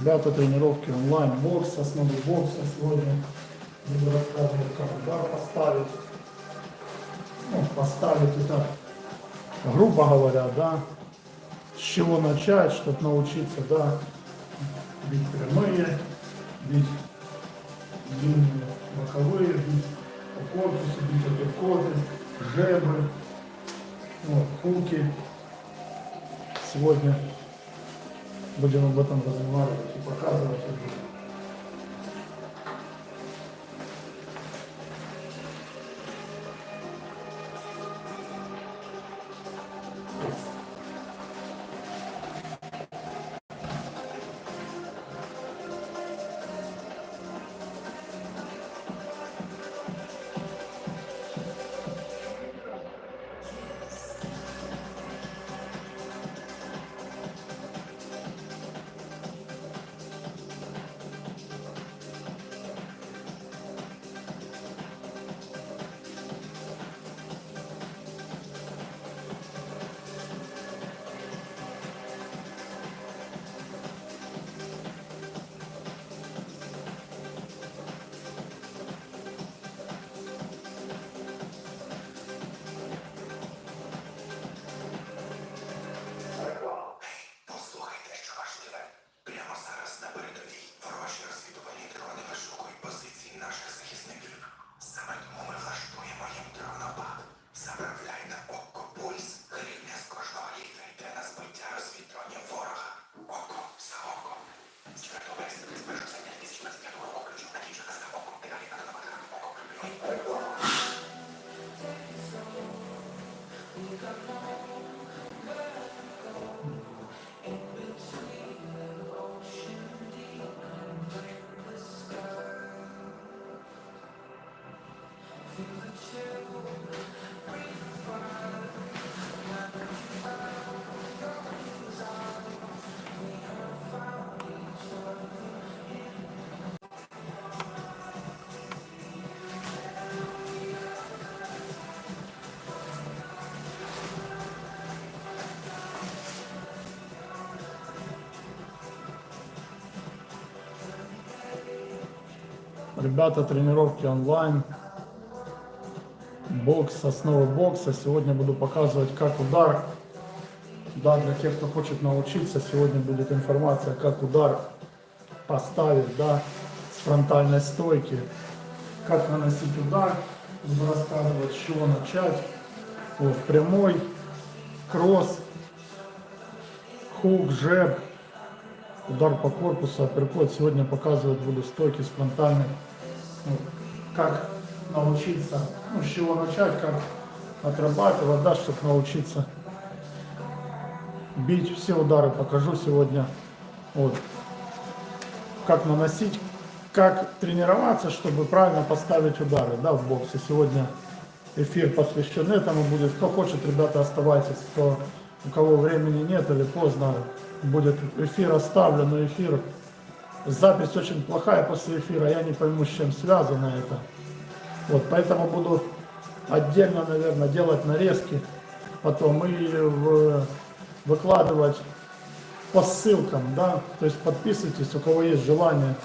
Ребята, тренировки онлайн, бокс, основы бокса сегодня. Буду рассказывать, как удар поставить. Ну, поставить это, грубо говоря, да, с чего начать, чтобы научиться, да, бить прямые, бить длинные боковые, бить по корпусу, бить апперкоты, жебры, вот, хуки. Сегодня будем об этом разговаривать и показывать. Ребята, тренировки онлайн, бокс, основы бокса. Сегодня буду показывать, как удар. Да, для тех, кто хочет научиться, сегодня будет информация, как удар поставить, да, с фронтальной стойки, как наносить удар, буду рассказывать, с чего начать. Вот, прямой, кросс, хук, жеб, удар по корпусу, апперкот. Сегодня показывать буду стойки с фронтальной. Вот, как научиться, ну, с чего начать, как отрабатывать, да, чтобы научиться бить. Все удары покажу сегодня. Вот, как наносить, как тренироваться, чтобы правильно поставить удары, да, в боксе. Сегодня эфир посвящен этому будет. Кто хочет, ребята, оставайтесь. Кто, у кого времени нет или поздно, будет эфир оставлен, но эфир, запись очень плохая после эфира, я не пойму, с чем связано это. Вот, поэтому буду отдельно, наверное, делать нарезки потом и выкладывать по ссылкам, да, то есть подписывайтесь, у кого есть желание,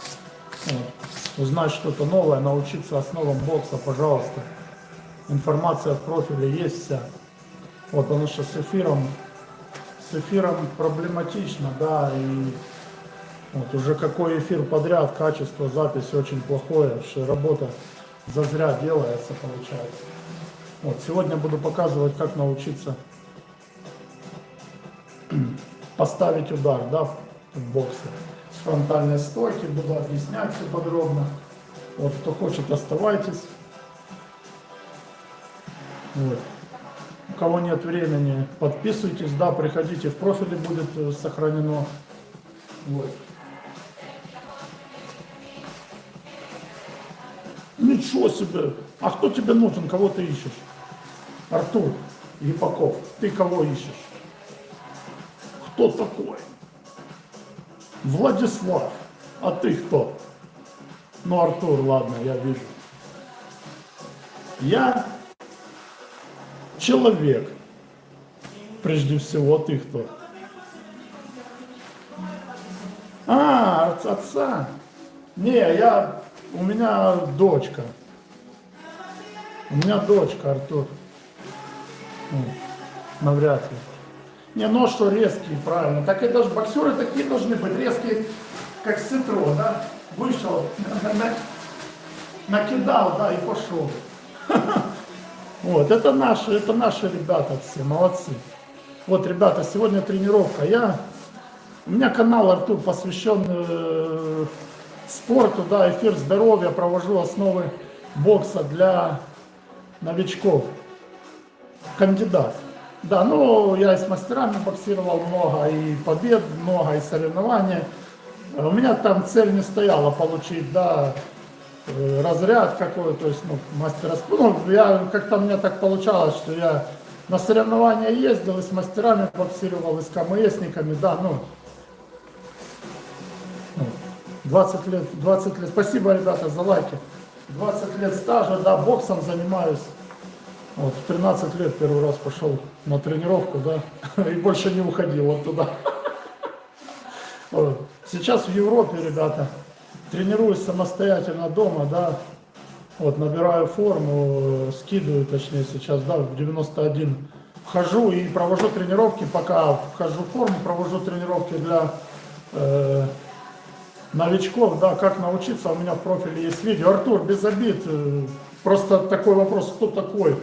вот, узнать что-то новое, научиться основам бокса, пожалуйста. Информация в профиле есть вся. Вот, потому что с эфиром проблематично, да, и вот уже какой эфир подряд, качество записи очень плохое, что работа зазря делается, получается. Вот, сегодня буду показывать, как научиться поставить удар, да, в боксе. С фронтальной стойки буду объяснять все подробно. Вот, кто хочет, оставайтесь. Вот. У кого нет времени, подписывайтесь, да, приходите, в профиле будет сохранено. Вот. Ничего себе! А кто тебе нужен? Кого ты ищешь? Артур Епаков, ты кого ищешь? Кто такой? Владислав, а ты кто? Ну, Артур, ладно, я вижу. Я человек, прежде всего, а ты кто? А, Отца? Не, у меня дочка. У меня дочка, Артур. Навряд ли. Не, ну что резкие, правильно. Так это же боксеры такие должны быть, резкие, как Ситро, да? Вышел, накидал, да, и пошел. Вот, это наши ребята все, молодцы. Вот, ребята, сегодня тренировка. У меня канал, Артур, посвящен спорту, да, эфир здоровья, провожу основы бокса для новичков, кандидат. Да, ну, я и с мастерами боксировал много, и побед много, и соревнований. У меня там цель не стояла получить, да, разряд какой, то есть, ну, мастера спорта. Ну, как-то у меня так получалось, что я на соревнования ездил, и с мастерами боксировал, и с КМСниками, да, ну, 20 лет, спасибо, ребята, за лайки. 20 лет стажа, да, боксом занимаюсь. Вот, в 13 лет первый раз пошел на тренировку, да, и больше не уходил вот туда. Вот. Сейчас в Европе, ребята, тренируюсь самостоятельно дома, да, вот, набираю форму, скидываю, точнее, сейчас, да, в 91 вхожу и провожу тренировки, пока вхожу в форму, провожу тренировки для новичков, да, как научиться, у меня в профиле есть видео. Артур, без обид, просто такой вопрос, кто такой?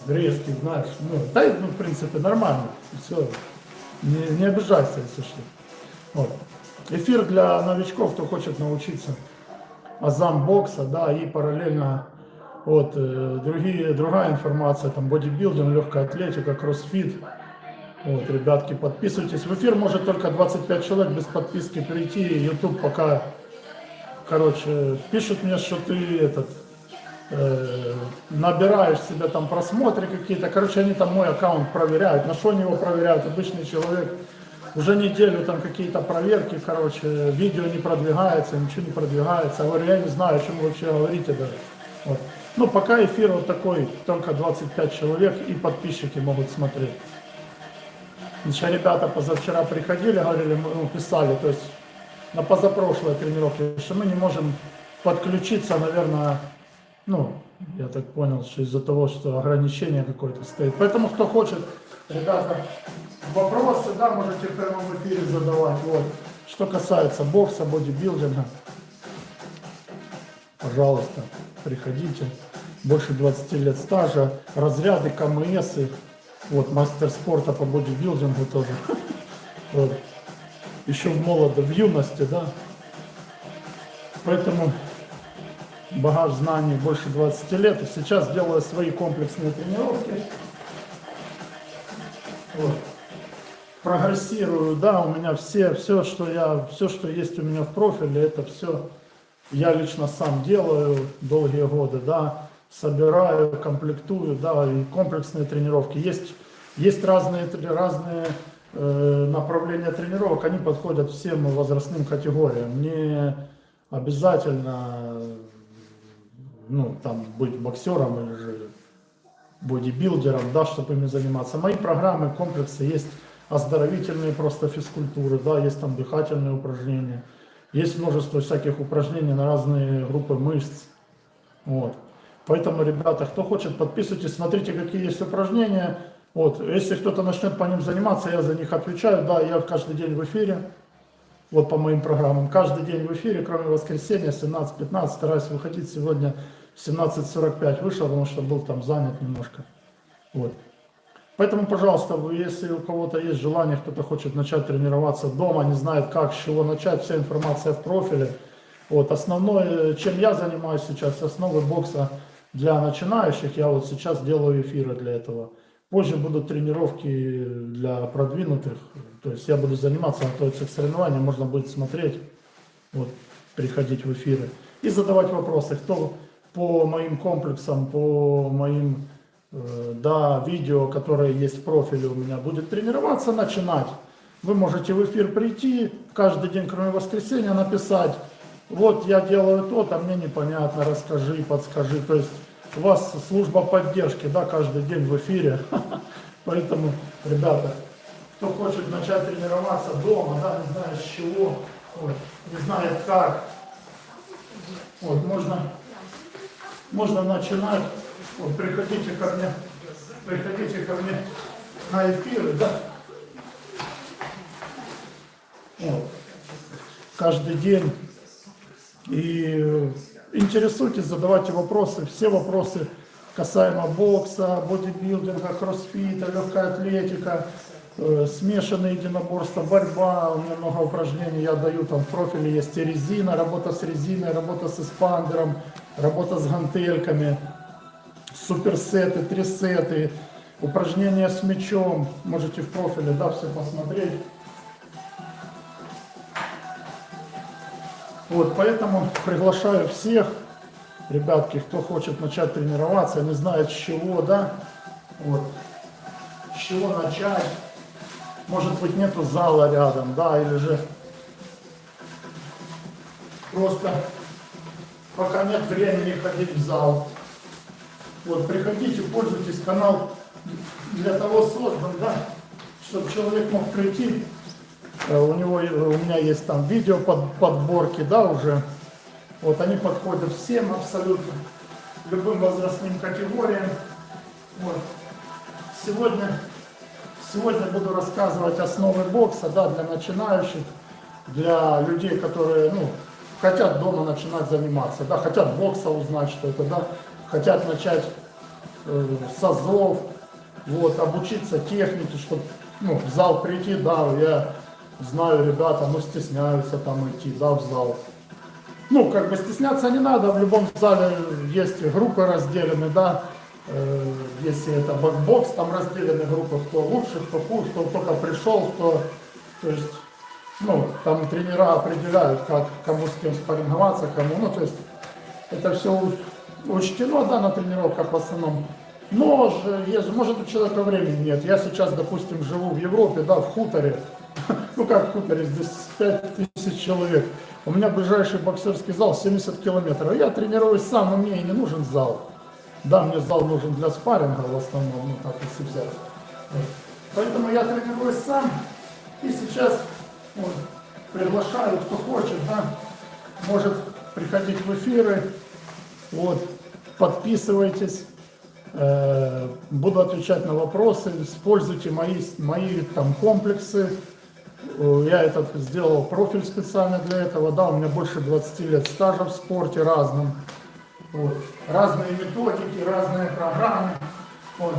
Резкий, знаешь, ну, да, ну, в принципе, нормально, все, не обижайся, если что. Вот. Эфир для новичков, кто хочет научиться азам бокса, да, и параллельно вот, другая информация, там, бодибилдинг, легкая атлетика, кроссфит. Вот, ребятки, подписывайтесь. В эфир может только 25 человек без подписки прийти. YouTube пока, короче, пишут мне, что ты набираешь себе там просмотры какие-то. Короче, они там мой аккаунт проверяют. На что они его проверяют? Обычный человек уже неделю там какие-то проверки, короче, видео не продвигается, ничего не продвигается. Я говорю, я не знаю, о чем вы вообще говорите даже. Вот. Ну, пока эфир вот такой, только 25 человек и подписчики могут смотреть. Еще ребята позавчера приходили, говорили, ну, писали, то есть на позапрошлой тренировке, что мы не можем подключиться, наверное, ну, я так понял, что из-за того, что ограничение какое-то стоит. Поэтому, кто хочет, ребята, вопросы, да, можете в прямом эфире задавать. Вот. Что касается бокса, бодибилдинга, пожалуйста, приходите. Больше 20 лет стажа, разряды, КМСы. Вот, мастер спорта по бодибилдингу тоже. Вот. Еще в юности, да. Поэтому багаж знаний больше 20 лет. И сейчас делаю свои комплексные тренировки. Вот. Прогрессирую, да, у меня все, что есть у меня в профиле, это все я лично сам делаю долгие годы, да. Собираю, комплектую, да, и комплексные тренировки. Есть разные направления тренировок, они подходят всем возрастным категориям. Не обязательно, ну, там, быть боксером или же бодибилдером, да, чтобы ими заниматься. Мои программы, комплексы есть оздоровительные просто физкультуры, да, есть там дыхательные упражнения, есть множество всяких упражнений на разные группы мышц. Вот. Поэтому, ребята, кто хочет, подписывайтесь, смотрите, какие есть упражнения. Вот, если кто-то начнет по ним заниматься, я за них отвечаю. Да, я каждый день в эфире, вот по моим программам. Каждый день в эфире, кроме воскресенья, 17:15, стараюсь выходить. Сегодня в 17:45 вышел, потому что был там занят немножко. Вот. Поэтому, пожалуйста, если у кого-то есть желание, кто-то хочет начать тренироваться дома, не знает как, с чего начать, вся информация в профиле. Вот, основное, чем я занимаюсь сейчас, основы бокса для начинающих, я вот сейчас делаю эфиры для этого. Позже будут тренировки для продвинутых, то есть я буду заниматься, готовиться к соревнованиям, можно будет смотреть, вот, приходить в эфиры и задавать вопросы, кто по моим комплексам, по моим да, видео, которые есть в профиле у меня, будет тренироваться, начинать. Вы можете в эфир прийти, каждый день, кроме воскресенья, написать, вот я делаю то, а мне непонятно, расскажи, подскажи. То есть у вас служба поддержки, да, каждый день в эфире. Поэтому, ребята, кто хочет начать тренироваться дома, да, не знаю с чего, вот, не знает как, вот, можно начинать, вот, приходите ко мне на эфиры, да, вот, каждый день, и интересуйтесь, задавайте вопросы, все вопросы касаемо бокса, бодибилдинга, кроссфита, легкая атлетика, смешанные единоборства, борьба, у меня много упражнений, я даю, там в профиле есть и резина, работа с резиной, работа с эспандером, работа с гантельками, суперсеты, трисеты, упражнения с мячом, можете в профиле, да, все посмотреть. Вот, поэтому приглашаю всех, ребятки, кто хочет начать тренироваться, не знает с чего, да, вот, с чего начать. Может быть, нету зала рядом, да, или же просто пока нет времени ходить в зал. Вот, приходите, пользуйтесь, канал для того создан, да, чтобы человек мог прийти. У меня есть там видео подборки, да, уже. Вот, они подходят всем абсолютно, любым возрастным категориям. Вот. Сегодня буду рассказывать основы бокса, да, для начинающих, для людей, которые, хотят дома начинать заниматься, да, хотят бокса узнать, что это, да, хотят начать с азов, вот, обучиться технике, чтобы, в зал прийти, да, я знаю, ребята, стесняются там идти, да, в зал. Как бы стесняться не надо, в любом зале есть группы разделены, да, если это бокс, там разделены группы, кто лучше, кто хуже, кто только пришел, то есть, там тренера определяют, как, кому с кем спарринговаться, кому, то есть, это все учтено, да, на тренировках в основном. Но же, может, у человека времени нет. Я сейчас, допустим, живу в Европе, да, в хуторе, как в хуторе, здесь 5000 человек. У меня ближайший боксерский зал 70 километров. Я тренируюсь сам, но мне и не нужен зал. Да, мне зал нужен для спарринга в основном, так если взять. Поэтому я тренируюсь сам. И сейчас приглашаю, кто хочет, да, может приходить в эфиры. Вот, подписывайтесь. Буду отвечать на вопросы. Используйте мои там комплексы. Я сделал профиль специально для этого, да, у меня больше 20 лет стажа в спорте разном. Вот. Разные методики, разные программы. Вот.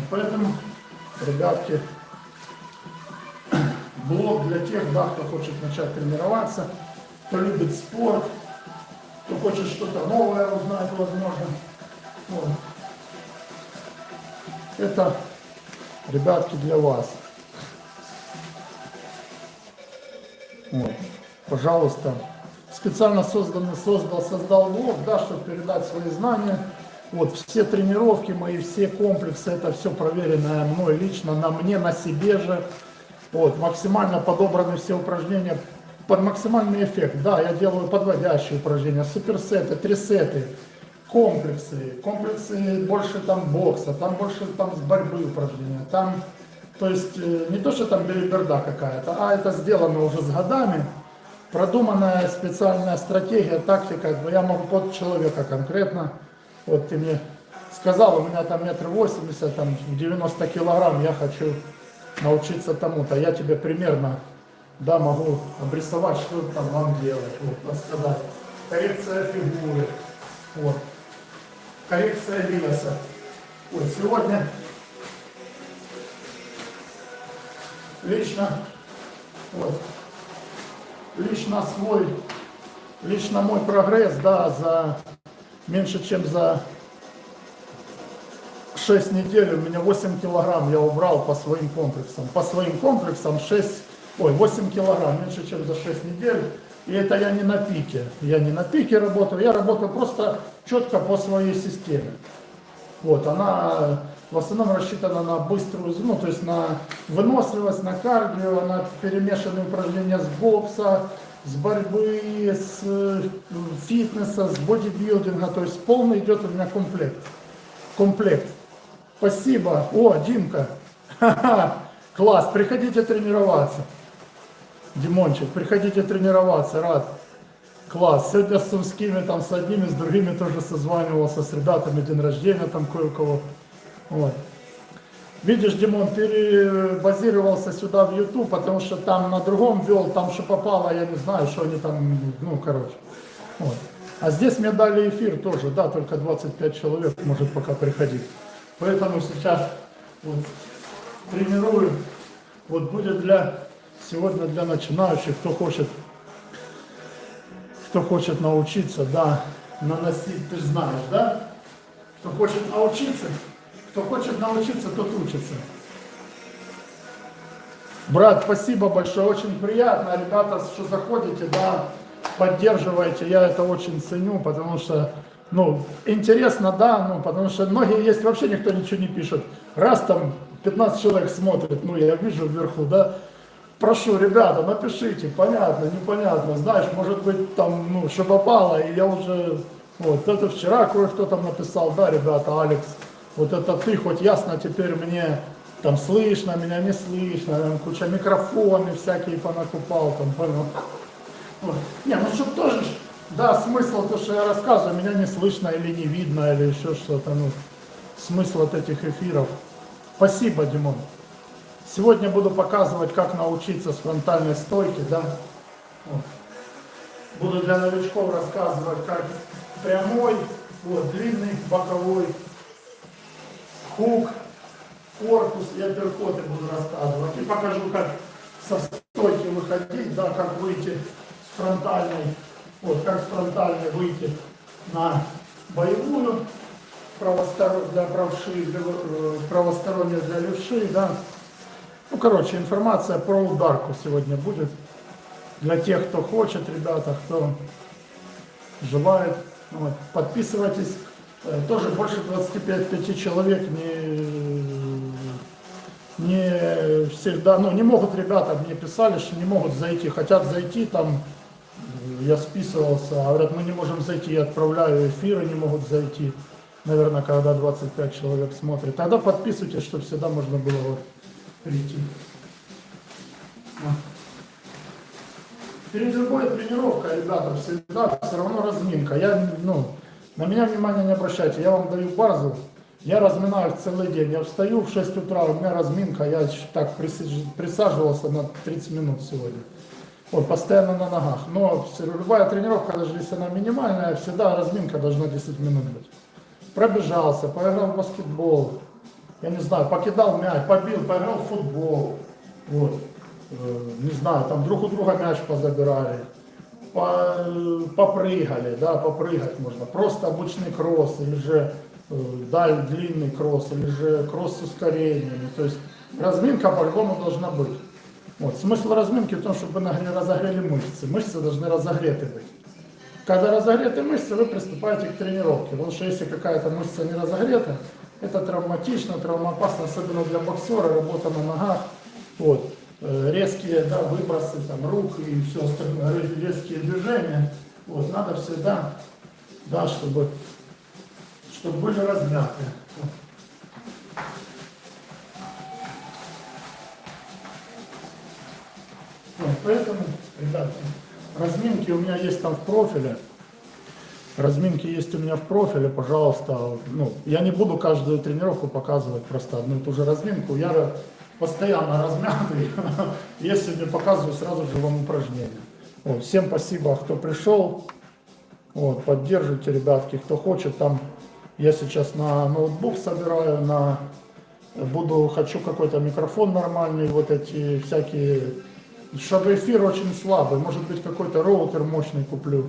Поэтому, ребятки, блог для тех, да, кто хочет начать тренироваться, кто любит спорт, кто хочет что-то новое узнать, возможно. Вот. Это, ребятки, для вас. Вот. Пожалуйста. Специально создал блог, да, чтобы передать свои знания. Вот, все тренировки мои, все комплексы, это все проверенное мной лично, на мне, на себе же. Вот, максимально подобраны все упражнения под максимальный эффект. Да, я делаю подводящие упражнения, суперсеты, трисеты. Комплексы больше там бокса, там больше там с борьбы упражнения, там, то есть не то, что там белиберда какая-то, а это сделано уже с годами, продуманная специальная стратегия, тактика, я могу под человека конкретно, вот ты мне сказал, у меня там 1,80 м, там 90 килограмм, я хочу научиться тому-то, я тебе примерно, да, могу обрисовать, что там вам делать, вот, подсказать, коррекция фигуры, вот. Коррекция веса. Вот сегодня лично мой прогресс, да, за меньше чем за 6 недель у меня 8 килограмм я убрал по своим комплексам. По своим комплексам 8 килограмм, меньше чем за 6 недель. И это я не на пике. Я не на пике работаю, я работаю просто четко по своей системе. Вот, она в основном рассчитана на быструю, то есть на выносливость, на кардио, на перемешанные упражнения с бокса, с борьбы, с фитнеса, с бодибилдинга. То есть полный идет у меня комплект. Спасибо. О, Димка. Класс, приходите тренироваться. Димончик, приходите тренироваться, рад. Класс. Сегодня с Сумскими, там, с одними, с другими тоже созванивался, с ребятами, день рождения там кое-кого. Вот. Видишь, Димон, перебазировался сюда в YouTube, потому что там на другом вел, там что попало, я не знаю, что они там, ну, короче. Вот. А здесь мне дали эфир тоже, да, только 25 человек может пока приходить. Поэтому сейчас вот, тренирую. Вот будет сегодня для начинающих, кто хочет научиться, да, наносить, ты же знаешь, да? Кто хочет научиться, тот учится. Брат, спасибо большое, очень приятно, ребята, что заходите, да, поддерживаете, я это очень ценю, потому что, ну, интересно, да, ну, потому что многие есть, вообще никто ничего не пишет. Раз там 15 человек смотрит, ну, я вижу вверху, да, прошу, ребята, напишите, понятно, непонятно, знаешь, может быть, там, ну, что попало, и я уже, вот, это вчера кое-кто там написал, да, ребята, Алекс, вот это ты, хоть ясно теперь мне, там, слышно, меня не слышно, там, куча микрофоны всякие понакупал, там, понял. Вот. Не, ну, чтоб тоже, да, смысл, то, что я рассказываю, меня не слышно или не видно, или еще что-то, ну, смысл от этих эфиров. Спасибо, Димон. Сегодня буду показывать, как научиться с фронтальной стойки, да. Вот. Буду для новичков рассказывать, как прямой, вот, длинный, боковой, хук, корпус и апперкоты буду рассказывать. И покажу, как со стойки выходить, да, как выйти с фронтальной, вот, как с фронтальной выйти на боевую, для правши, правостороннюю для левши, да. Ну, короче, информация про ударку сегодня будет. Для тех, кто хочет, ребята, кто желает. Вот. Подписывайтесь. Тоже больше 25 человек не всегда, ну, не могут ребята, мне писали, что не могут зайти. Хотят зайти, там, я списывался, а говорят, мы не можем зайти, я отправляю эфиры, не могут зайти. Наверное, когда 25 человек смотрит. Тогда подписывайтесь, чтобы всегда можно было вот прийти. Перед любой тренировкой, ребята, всегда все равно разминка. На меня внимания не обращайте, я вам даю базу, я разминаюсь целый день. Я встаю в 6 утра, у меня разминка, я так присаживался на 30 минут сегодня. Вот, постоянно на ногах. Но любая тренировка, даже если она минимальная, всегда разминка должна 10 минут быть. Пробежался, поиграл в баскетбол, я не знаю, покидал мяч, побил, поиграл в футбол, вот, не знаю, там друг у друга мяч позабирали, попрыгали, да, попрыгать можно, просто обычный кросс, или же длинный кросс, или же кросс с ускорениями, то есть разминка по-любому должна быть. Вот, смысл разминки в том, чтобы разогрели мышцы должны разогреты быть. Когда разогреты мышцы, вы приступаете к тренировке. Потому что если какая-то мышца не разогрета, это травматично, травмоопасно, особенно для боксера, работа на ногах. Вот. Резкие, да, выбросы там, рук и все остальное, резкие движения. Вот. Надо всегда, да, чтобы были размяты. Вот. Поэтому, ребята, разминки у меня есть там в профиле. Разминки есть у меня в профиле, пожалуйста. Ну, я не буду каждую тренировку показывать просто одну и ту же разминку. Я постоянно размятый. Я сегодня показываю сразу же вам упражнения. Вот. Всем спасибо, кто пришел. Вот, поддержите, ребятки, кто хочет. Там я сейчас на ноутбук собираю, хочу какой-то микрофон нормальный, вот эти всякие. Чтобы эфир очень слабый, может быть какой-то роутер мощный куплю.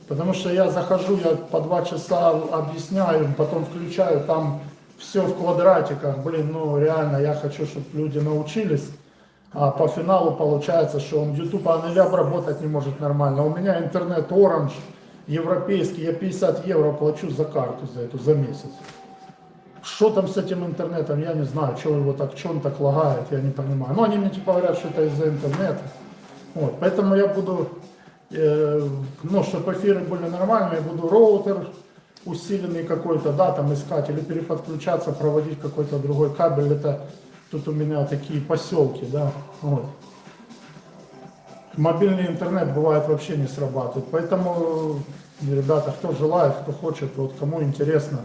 Потому что я захожу, я по 2 часа объясняю, потом включаю, там все в квадратиках. Блин, ну реально, я хочу, чтобы люди научились. А по финалу получается, что он YouTube обработать не может нормально. У меня интернет Orange, европейский, я 50 евро плачу за карту за месяц. Что там с этим интернетом, я не знаю, что он так лагает, я не понимаю. Но они мне типа говорят, что это из-за интернета. Вот, поэтому я буду, чтобы эфиры были нормальные, я буду роутер усиленный какой-то, да, там искать, или переподключаться, проводить какой-то другой кабель. Это Тут у меня такие поселки, да, вот. Мобильный интернет бывает вообще не срабатывает. Поэтому, ребята, кто желает, кто хочет, вот кому интересно,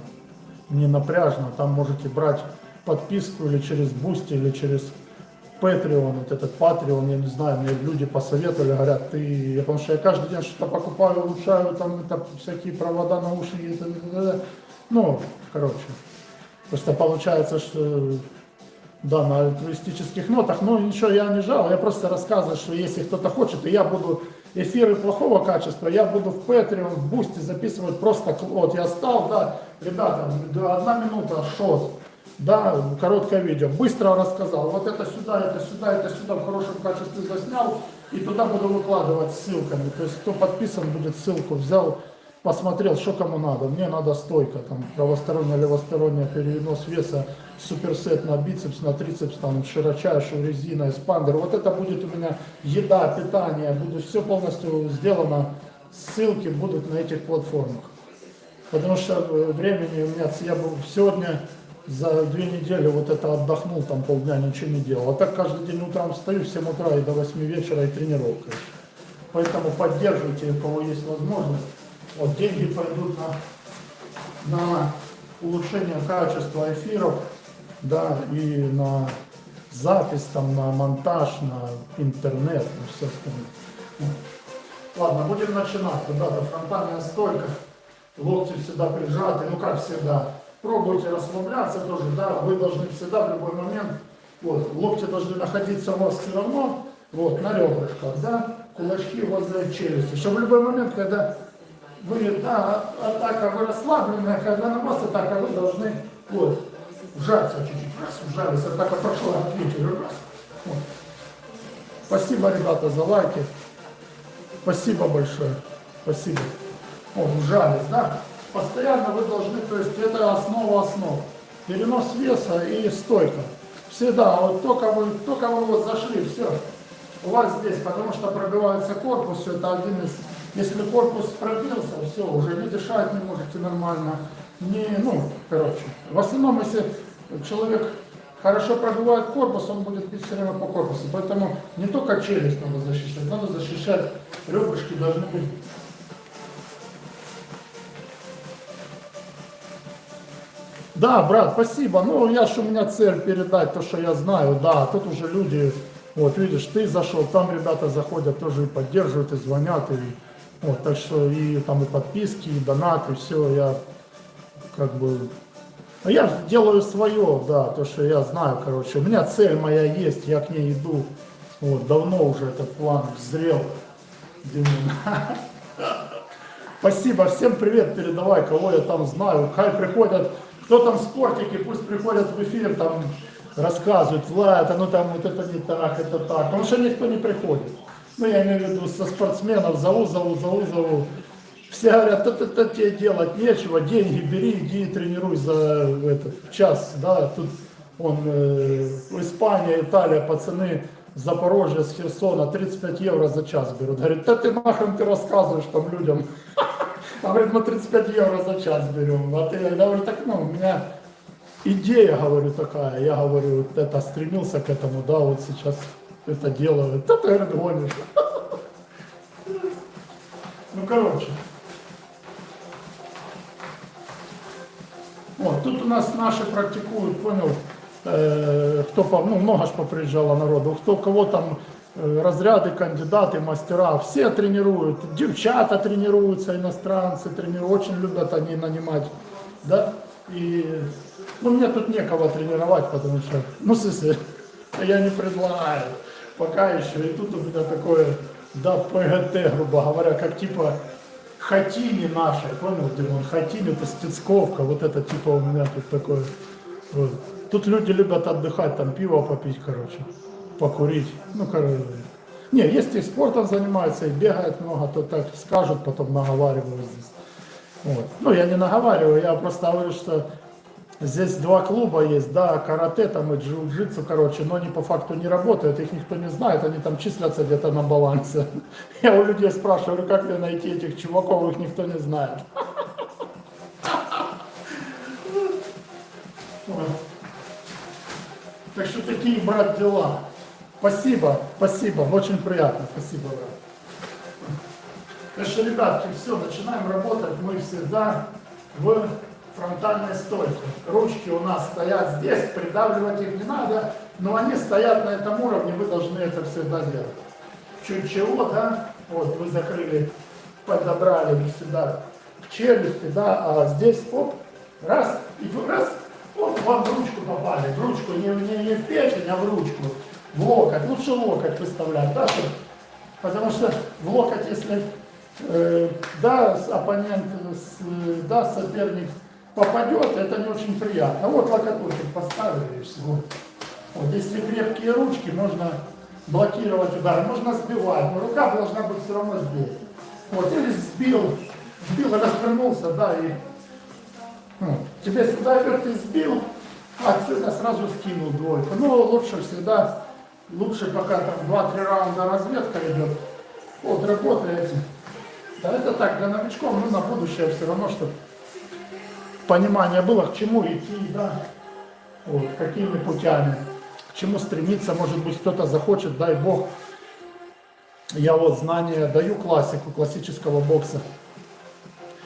не напряжно, там можете брать подписку или через Boosty, или через Patreon, вот этот Patreon, я не знаю, мне люди посоветовали, говорят, потому что я каждый день что-то покупаю, улучшаю, там это, всякие провода, наушники, ну, короче, просто получается, что да, на альтруистических нотах, но ничего я не жал, я просто рассказываю, что если кто-то хочет, и я буду эфиры плохого качества, я буду в Patreon, в Boosty записывать просто, вот я стал, да, ребята, 1 минута, шот, да, короткое видео, быстро рассказал, вот это сюда, это сюда, это сюда в хорошем качестве заснял, и туда буду выкладывать ссылками, то есть кто подписан будет, ссылку взял, посмотрел, что кому надо. Мне надо стойка, там, правосторонняя, левосторонняя, перенос веса, суперсет на бицепс, на трицепс, там, широчайшую резина, эспандер. Вот это будет у меня еда, питание, будет все полностью сделано, ссылки будут на этих платформах. Потому что времени у меня, я был сегодня за 2 недели вот это отдохнул, там полдня ничего не делал. А так каждый день утром встаю в 7 утра и до 8 вечера и тренировка. Поэтому поддерживайте, у кого есть возможность. Вот деньги пойдут на улучшение качества эфиров, да, и на запись, там, на монтаж, на интернет, на все остальное. Ладно, будем начинать. Ребята, фронтальная стойка, локти всегда прижаты, ну как всегда. Пробуйте расслабляться тоже, да, вы должны всегда в любой момент, вот, локти должны находиться у вас все равно, вот, на ребрышках, да, кулачки возле челюсти, чтобы в любой момент, когда вы, да, атака, вы расслабленная, когда на вас атака, вы должны, вот, вжаться чуть-чуть, раз, вжались, атака прошла, ответили, раз. Вот. Спасибо, ребята, за лайки, спасибо большое, спасибо. Вот, вжались, да, постоянно вы должны, то есть это основа основ, перенос веса и стойка. Всегда, вот только вы вот зашли, все, у вас здесь, потому что пробивается корпус, все это один из... Если корпус пробился, все, уже не дышать не можете нормально. Не, ну, короче. В основном, если человек хорошо пробивает корпус, он будет бить все время по корпусу. Поэтому не только челюсть надо защищать, ребрышки должны быть. Да, брат, спасибо. Ну, у меня цель передать то, что я знаю. Да, тут уже люди, вот видишь, ты зашел, там ребята заходят, тоже и поддерживают, и звонят, и... Вот, так что и там и подписки, и донаты, все, я как бы... А я делаю свое, да, то, что я знаю, короче. У меня цель моя есть, я к ней иду. Вот, давно уже этот план зрел. Спасибо, всем привет передавай, кого я там знаю. Хай приходят, кто там в спортике, пусть приходят в эфир, там рассказывают, Влад, ну там вот это не так, это так. Потому что никто не приходит. Ну, я имею в виду, со спортсменов зову. Все говорят, это тебе делать нечего, деньги бери, иди тренируй за этот час, да, тут Испания, Италия, пацаны, Запорожье, с Херсона, 35 евро за час берут. Говорит, да ты нахрен ты рассказываешь там людям. А говорит, мы 35 евро за час берем. А ты, я говорю, так, ну, у меня идея, говорю, такая, я говорю, вот это стремился к этому, да, вот сейчас это делаю. Да ты, говорит, гонишь. Ну, короче. Вот, тут у нас наши практикуют, понял, кто, ну, много ж поприезжало народу, кого там разряды, кандидаты, мастера, все тренируют, девчата тренируются, иностранцы тренируют, очень любят они нанимать, да, и, ну, мне тут некого тренировать, потому что, ну, в смысле, я не предлагаю, пока еще, и тут у меня такое, да, ПГТ, грубо говоря, как типа, Хатини наши, понял, Димон, Хатини, это Стецковка, вот это типа у меня тут такое, вот. Тут люди любят отдыхать, там пиво попить, короче, покурить, ну, короче. Не, если спортом занимаются и бегают много, то так скажут, потом наговаривают здесь. Вот. Ну, я не наговариваю, я просто говорю, что здесь 2 клуба есть, да, карате там и джиу-джитсу, короче, но они по факту не работают, их никто не знает, они там числятся где-то на балансе. Я у людей спрашиваю, как мне найти этих чуваков, их никто не знает. Так что такие, брат, дела. Спасибо, спасибо, очень приятно, спасибо, брат. Так что, ребятки, все, начинаем работать мы всегда в фронтальной стойке. Ручки у нас стоят здесь, придавливать их не надо, но они стоят на этом уровне, вы должны это всегда делать. Чуть чего, да, вот вы закрыли, подобрали сюда к челюсти, да, а здесь, оп, раз, и раз, оп, вам в ручку попали, в ручку, не в печень, а в ручку, в локоть, лучше локоть выставлять, да, потому что в локоть, если, да, оппонент, да, соперник попадет, это не очень приятно. Вот локоточек поставили и все. Вот, если крепкие ручки, можно блокировать удар, можно сбивать, но рука должна быть все равно здесь. Вот, или сбил, развернулся, да, и тебе сюда идет, ты сбил, отсюда сразу скинул двойку. Но лучше всегда, лучше пока там 2-3 раунда разведка идет, вот работаете. Да, это так, для новичков, ну на будущее все равно, чтобы понимание было, к чему идти, да, вот, какими путями, к чему стремиться, может быть, кто-то захочет, дай бог. Я вот знания даю классику классического бокса.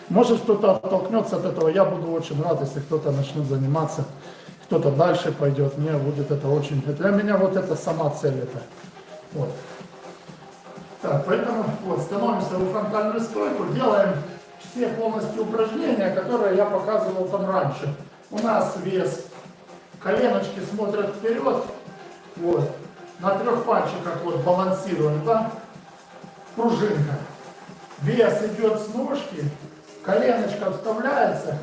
Может, кто-то оттолкнется от этого, я буду очень рад, если кто-то начнет заниматься, кто-то дальше пойдет, мне будет это очень, для меня вот это сама цель это. Вот. Так, поэтому вот, становимся в фронтальную стойку, делаем все полностью упражнения, которые я показывал там раньше. У нас вес, коленочки смотрят вперед, вот, на 3 пальчиках вот балансируем, да, пружинка. Вес идет с ножки, коленочка вставляется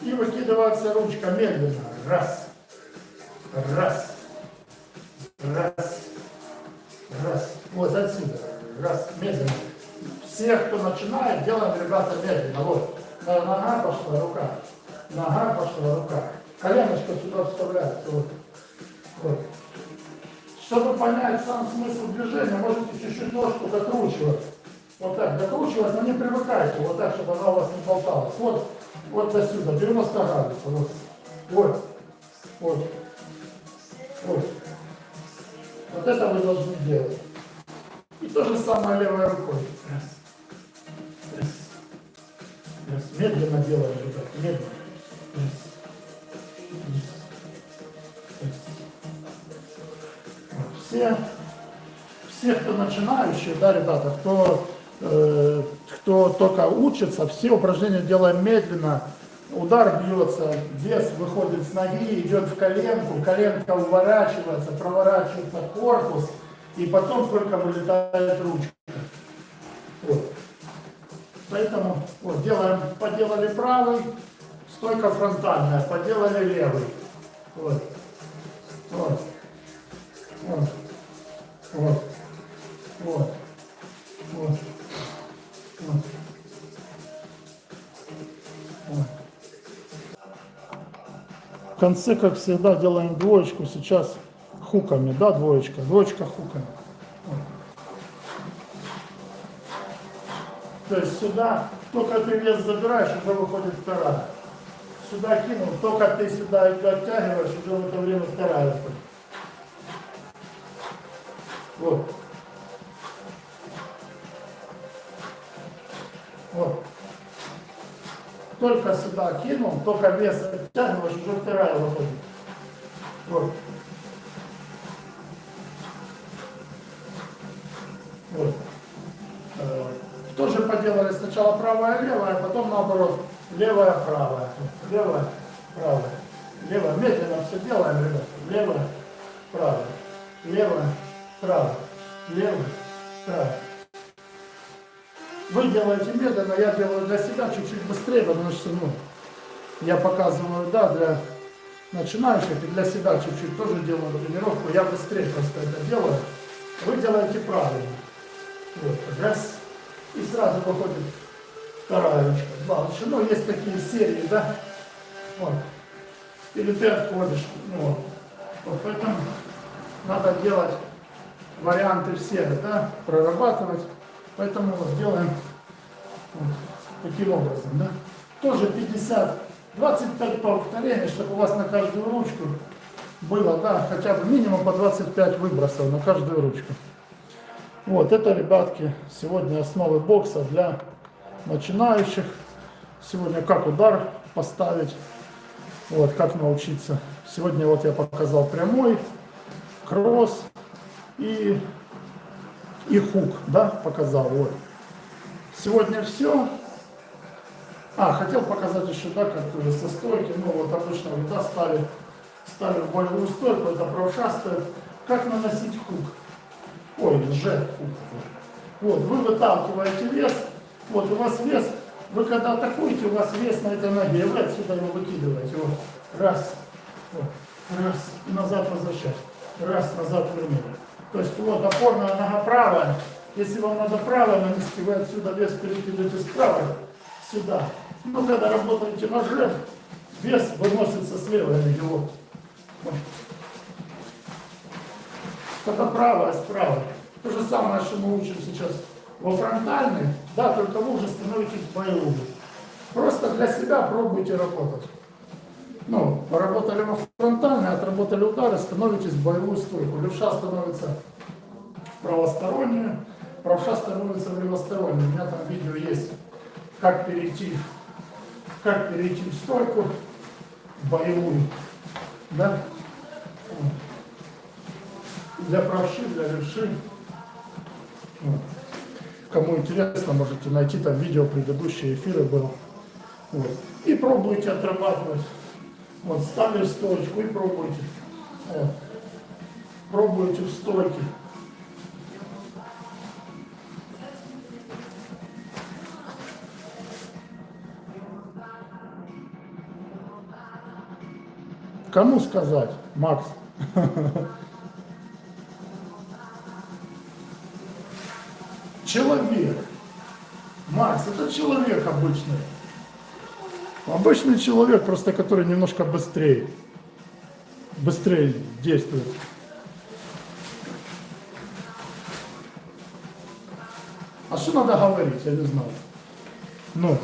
и выкидывается ручка медленно. Раз, раз, раз, раз. Вот отсюда. Раз, медленно. Все, кто начинает, делаем, ребята, медленно. Вот. Нога пошла, рука. Нога пошла, рука. Коленочка сюда вставляется. Вот. Вот. Чтобы понять сам смысл движения, можете чуть-чуть ножку докручивать. Вот так, докручивать, но не привыкайте. Вот так, чтобы она у вас не болталась. Вот, вот до сюда, 90 градусов. Вот. Вот. Вот. Вот. Вот это вы должны делать. И то же самое левой рукой. Раз. Раз. Раз. Медленно делаем, ребят. Медленно. Раз. Раз. Все, кто начинающие, да, ребята, кто только учится, все упражнения делаем медленно. Удар бьется, вес выходит с ноги, идет в коленку, коленка уворачивается, проворачивается корпус, и потом только вылетает ручка. Вот. Поэтому вот, делаем, поделали правый, стойка фронтальная, поделали левый. Вот. Вот. Вот. Вот. Вот. Вот. Вот. Вот. В конце, как всегда, делаем двоечку, сейчас хуками, да, двоечка хуками. Вот. То есть сюда, только ты вес забираешь, уже выходит вторая. Сюда кинул, только ты сюда оттягиваешь, уже в это время вторая выходит. Вот. Вот. Только сюда кинул, только вес оттягиваешь, уже вторая выходит. Вот. Вот. Тоже поделали сначала правая, левая, а потом наоборот. Левая, правая. Левая, правая. Левая. Медленно все делаем, ребята. Левая, правая. Левая, правая. Левая, правая. Вы делаете медленно, я делаю для себя чуть-чуть быстрее, потому что, я показываю, да, для начинающих и для себя чуть-чуть тоже делаю тренировку. Я быстрее просто это делаю. Вы делаете правильно. Вот, раз. И сразу выходит вторая ручка. Два. Ну, есть такие серии, да? Вот. Или ты отходишь. Вот. Вот поэтому надо делать варианты все, да? Прорабатывать. Поэтому вот делаем вот таким образом, да? Тоже 50, 25 повторений, чтобы у вас на каждую ручку было, да, хотя бы минимум по 25 выбросов на каждую ручку. Вот, это, ребятки, сегодня основы бокса для начинающих. Сегодня как удар поставить, вот, как научиться. Сегодня вот я показал прямой, кросс и хук, да, показал, вот. Сегодня все. Хотел показать еще, да, как со стойки, ну, вот обычно, вот, да, ставили в боевую стойку, это правша стоит. Как наносить хук? Ой, хук. Вот, вы выталкиваете вес, вот, у вас вес, вы когда атакуете, у вас вес на этой ноге, и вы отсюда его выкидываете, вот, раз, вот, раз, и назад возвращать, раз, назад вернули. То есть, вот, опорная нога правая, если вам надо правая нанести, вы отсюда вес перекидываете справа, сюда. Но когда работаете ножом, вес выносится с левой ноги, вот. Это правая, справа. То же самое, что мы учим сейчас во фронтальной, да, только вы уже становитесь в боевую. Просто для себя пробуйте работать. Ну, поработали во фронтальной, отработали удары, становитесь в боевую стойку. Левша становится в правостороннюю, правша становится в левостороннюю. У меня там видео есть, как перейти в стойку, в боевую. Да? Для правши, для левши. Вот. Кому интересно, можете найти там видео, предыдущие эфиры было. Вот. И пробуйте отрабатывать. Вот, ставили в стоечку и пробуйте. Вот. Пробуйте в стойке. Кому сказать, Макс? Человек. Макс, это человек обычный. Обычный человек, просто который немножко быстрее действует. А что надо говорить, я не знаю. Ну,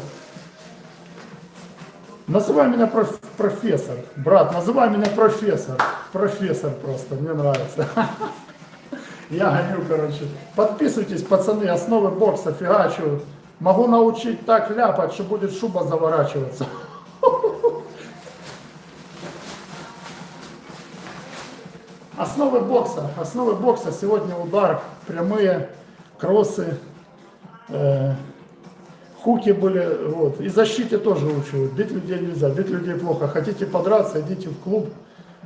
называй меня профессор. Брат, называй меня профессор. Профессор просто, мне нравится. Я гоню, короче. Подписывайтесь, пацаны, основы бокса, фигачу. Могу научить так ляпать, что будет шуба заворачиваться. Основы бокса. Сегодня удар, прямые, кроссы, хуки были. Вот. И защите тоже учу. Бить людей нельзя, бить людей плохо. Хотите подраться, идите в клуб.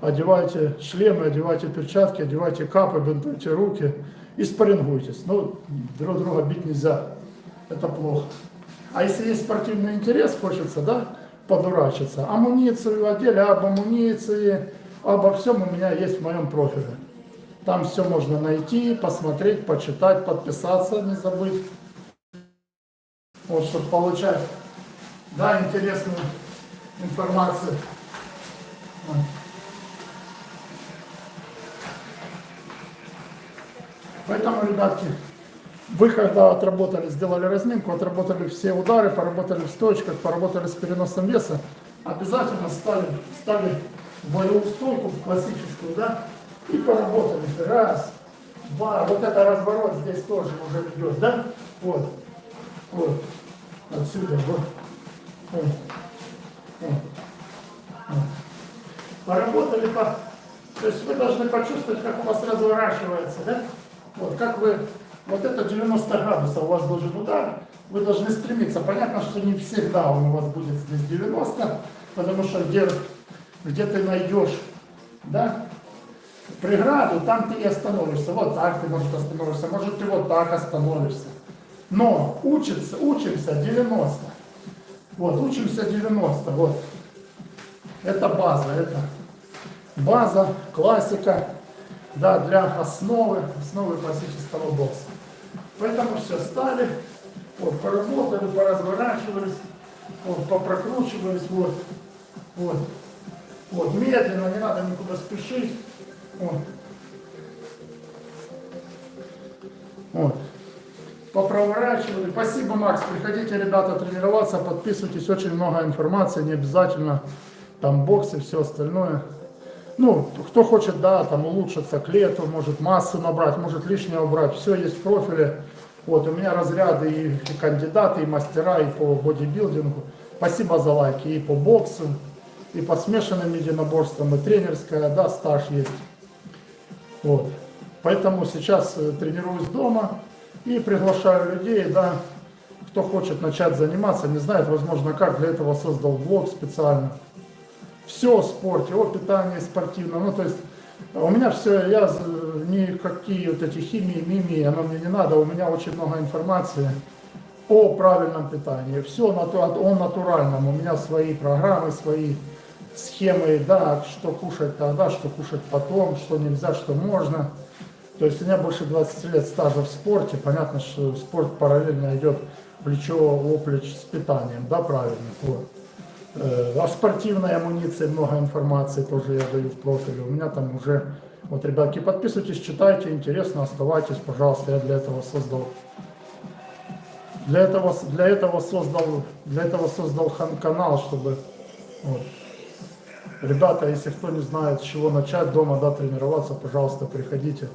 Одевайте шлемы, одевайте перчатки, одевайте капы, бинтуйте руки и спаррингуйтесь. Ну, друг друга бить нельзя, это плохо. А если есть спортивный интерес, хочется, да, подурачиться, амуницию одели, об амуниции, обо всем у меня есть в моем профиле. Там все можно найти, посмотреть, почитать, подписаться, не забыть. Вот, чтобы получать, да, интересную информацию. Поэтому, ребятки, вы когда отработали, сделали разминку, отработали все удары, поработали в стоечках, поработали с переносом веса, обязательно стали в боевую стойку, в классическую, да, и поработали. Раз, два, вот это разворот здесь тоже уже идет, да, вот, отсюда, вот. Поработали, то есть вы должны почувствовать, как у вас разворачивается, да? Вот, как вы, вот это 90 градусов у вас должен удар, вы должны стремиться. Понятно, что не всегда он у вас будет здесь 90, потому что где ты найдешь, да, преграду, там ты и остановишься. Вот так ты, может, остановишься, может, ты вот так остановишься. Но учимся 90. Вот, учимся 90, вот. Это база, классика, да, для основы классического бокса. Поэтому все, стали, вот, поработали, поразворачивались, вот, попрокручивались, вот, медленно, не надо никуда спешить, вот. Попроворачивали. Спасибо, Макс. Приходите, ребята, тренироваться, подписывайтесь. Очень много информации, не обязательно там бокс и все остальное. Ну, кто хочет, да, там улучшиться к лету, может массу набрать, может лишнее убрать, все есть в профиле. Вот, у меня разряды и кандидаты, и мастера, и по бодибилдингу. Спасибо за лайки, и по боксу, и по смешанным единоборствам, и тренерская, да, стаж есть. Вот. Поэтому сейчас тренируюсь дома и приглашаю людей, да, кто хочет начать заниматься, не знает, возможно, как, для этого создал блог специально. Все о спорте, о питании спортивном, ну, то есть у меня все, я никакие вот эти химии, мимии, оно мне не надо, у меня очень много информации о правильном питании, все о натуральном, у меня свои программы, свои схемы, да, что кушать тогда, что кушать потом, что нельзя, что можно. То есть у меня больше 20 лет стажа в спорте, понятно, что спорт параллельно идет плечо-оплеч с питанием, да, правильно, вот. О спортивной амуниции много информации тоже я даю в профиле. У меня там уже, вот, ребятки, подписывайтесь, читайте, интересно, оставайтесь, пожалуйста, я для этого создал. Для этого создал канал, чтобы, вот. Ребята, если кто не знает, с чего начать дома, да, тренироваться, пожалуйста, приходите.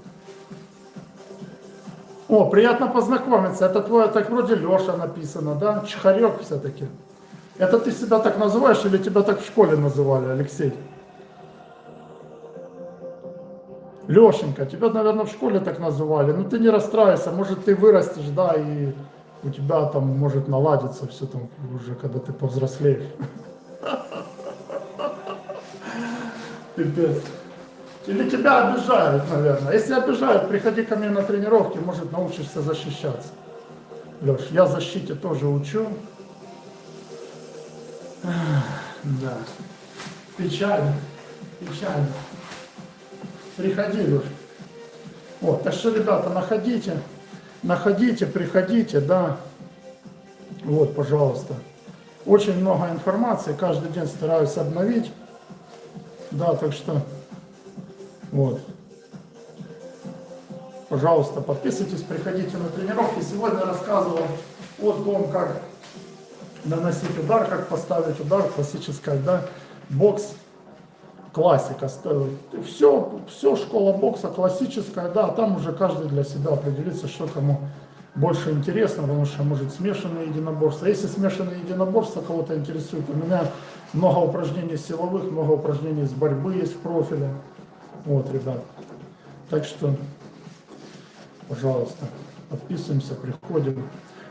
О, приятно познакомиться, это твой, так вроде Леша написано, да, Чехарек все-таки. Это ты себя так называешь или тебя так в школе называли, Алексей? Лешенька, тебя, наверное, в школе так называли. Ну ты не расстраивайся, может ты вырастешь, да, и у тебя там может наладиться все там уже, когда ты повзрослеешь. Пипец. Или тебя обижают, наверное. Если обижают, приходи ко мне на тренировки, может научишься защищаться. Леш, я защите тоже учу. Да. Печально. Печально. Приходи, Леш. Вот, так что, ребята, находите, приходите, да. Вот, пожалуйста. Очень много информации, каждый день стараюсь обновить. Да, так что, вот. Пожалуйста, подписывайтесь, приходите на тренировки. Сегодня рассказывал о том, как наносить удар, как поставить удар, классическая, да, бокс, классика. Все школа бокса классическая, да, там уже каждый для себя определится, что кому больше интересно, потому что может смешанные единоборства. Если смешанные единоборства кого-то интересует, у меня много упражнений силовых, много упражнений с борьбы есть в профиле. Вот, ребят. Так что, пожалуйста, подписываемся, приходим.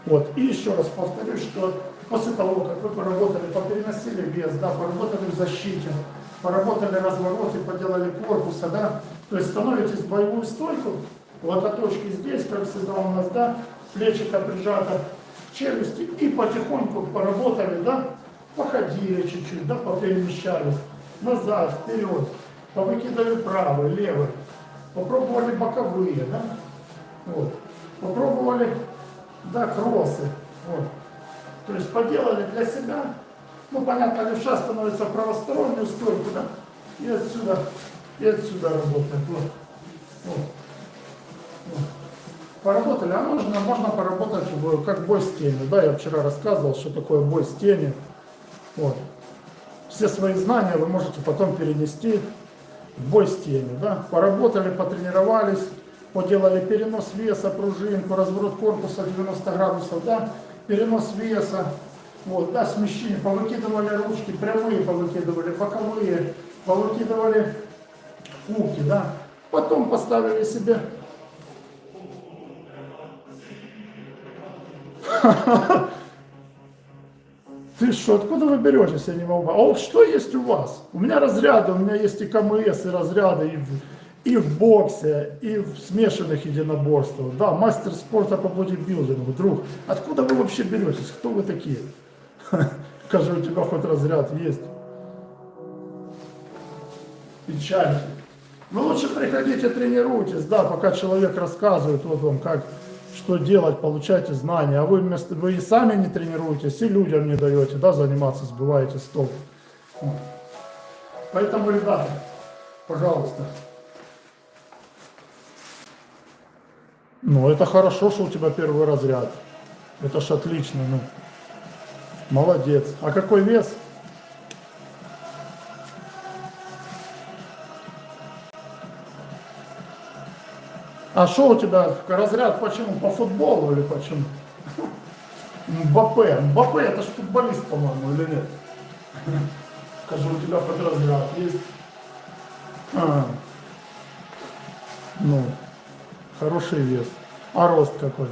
Вот, и еще раз повторюсь, что после того, как вы поработали, попереносили вес, да, поработали в защите, поработали развороты, поделали корпуса, да, то есть становитесь в боевую стойку, локоточки здесь, как всегда у нас, да, плечико прижато к челюсти, и потихоньку поработали, да, походили чуть-чуть, да, поперемещались, назад, вперед, повыкидали правый, левый, попробовали боковые, да, вот, попробовали, да, кроссы, вот. То есть поделали для себя, ну, понятно, левша становится в правостороннюю стойку, да, и отсюда работает, вот. Вот. Вот. Поработали, а можно поработать как бой с тенью, да, я вчера рассказывал, что такое бой с тенью, вот. Все свои знания вы можете потом перенести в бой с тенью, да, поработали, потренировались, поделали перенос веса, пружинку, разворот корпуса 90 градусов, да, перенос веса, вот, да, смещение, повыкидывали ручки, прямые повыкидывали, боковые, повыкидывали хуки, да, потом поставили себе. Ты что, откуда вы беретесь, я не могу. А вот что есть у вас? У меня разряды, у меня есть и КМС, и разряды, и в боксе, и в смешанных единоборствах. Да, мастер спорта по бодибилдингу, друг. Откуда вы вообще беретесь? Кто вы такие? Скажи, у тебя хоть разряд есть? Печально. Ну лучше приходите, тренируйтесь, да, пока человек рассказывает вот вам, как, что делать, получайте знания. А вы и сами не тренируетесь, и людям не даете, да, заниматься, сбиваете с толку. Поэтому, ребята, пожалуйста. Ну, это хорошо, что у тебя первый разряд. Это ж отлично, ну. Молодец. А какой вес? А что у тебя разряд почему? По футболу или почему? Мбаппе. Мбаппе это ж футболист, по-моему, или нет? Скажу, у тебя подразряд есть. А, ну, хороший вес. А рост какой?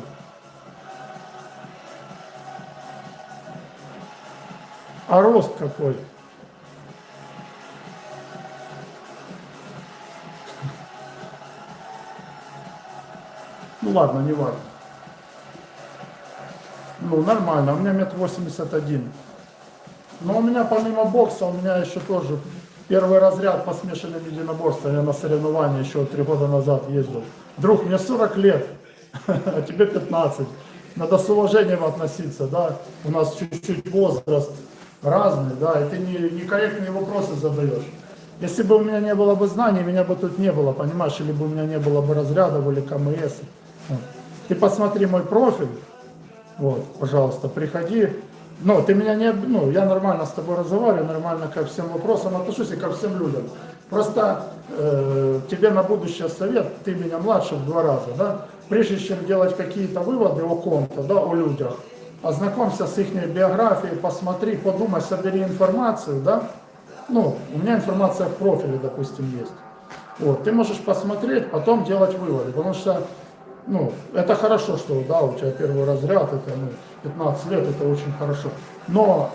А рост какой? Ну ладно, не важно. Ну, нормально, у меня 1,81 м. Но у меня помимо бокса, у меня еще тоже первый разряд по смешанным единоборствам. Я на соревнования еще 3 года назад ездил. Друг, мне 40 лет, а тебе 15. Надо с уважением относиться, да. У нас чуть-чуть возраст разный, да, и ты некорректные вопросы задаешь. Если бы у меня не было бы знаний, меня бы тут не было, понимаешь, или бы у меня не было бы разрядов или КМС. Вот. Ты посмотри мой профиль, вот, пожалуйста, приходи. Ну, ты меня не, ну, я нормально с тобой разговариваю, нормально ко всем вопросам отношусь и ко всем людям. Просто тебе на будущее совет, ты меня младше в 2 раза, да? Прежде чем делать какие-то выводы о ком-то, да, о людях, ознакомься с их биографией, посмотри, подумай, собери информацию, да? Ну, у меня информация в профиле, допустим, есть. Вот, ты можешь посмотреть, потом делать выводы, потому что, ну, это хорошо, что, да, у тебя первый разряд, это, ну, 15 лет, это очень хорошо. Но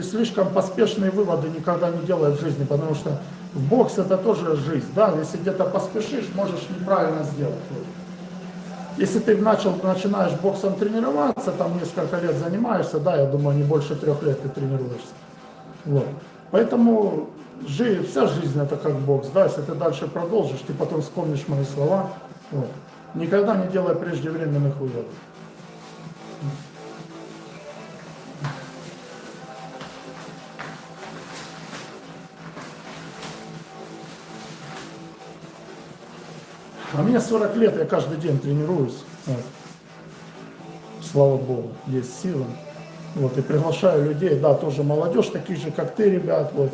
слишком поспешные выводы никогда не делай в жизни, потому что в бокс это тоже жизнь, да, если где-то поспешишь, можешь неправильно сделать. Если ты начинаешь боксом тренироваться, там несколько лет занимаешься, да, я думаю, не больше 3 лет ты тренируешься. Вот. Поэтому вся жизнь это как бокс, да, если ты дальше продолжишь, ты потом вспомнишь мои слова. Вот. Никогда не делай преждевременных выводов. А мне 40 лет, я каждый день тренируюсь. Вот. Слава Богу, есть сила. Вот, и приглашаю людей, да, тоже молодежь, таких же, как ты, ребят, вот,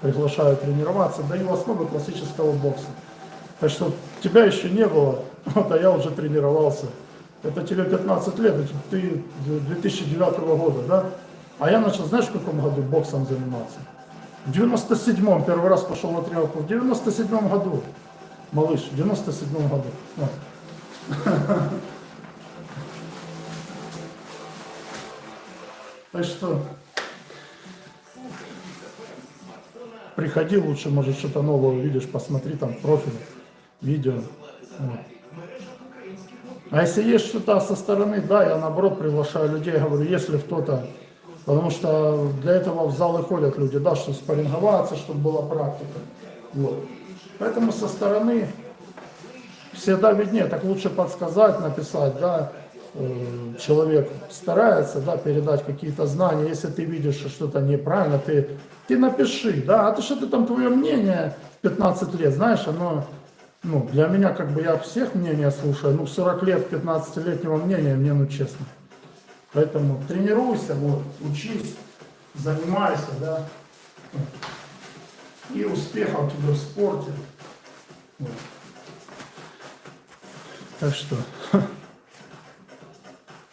приглашаю тренироваться, даю основы классического бокса. Так что тебя еще не было, вот, а я уже тренировался. Это тебе 15 лет, ты 2009 года, да? А я начал, знаешь, в каком году боксом заниматься? В 97-м первый раз пошел на тренировку, в 97-м году. Малыш, в 97-м году. Вот. Так что приходи лучше, может что-то новое увидишь, посмотри там профиль, видео. Вот. А если есть что-то со стороны, да, я наоборот приглашаю людей, говорю, если кто-то, потому что для этого в зал и ходят люди, да, чтобы спарринговаться, чтобы была практика. Вот. Поэтому со стороны всегда виднее, так лучше подсказать, написать, да, человек старается, да, передать какие-то знания, если ты видишь, что что-то неправильно, ты напиши, да, а то что ты там, твое мнение в 15 лет, знаешь, оно, ну, для меня, как бы, я всех мнения слушаю, ну, 40 лет 15-летнего мнения мне, ну, честно. Поэтому тренируйся, вот, учись, занимайся, да, и успехов тебе в спорте. Вот. Так что,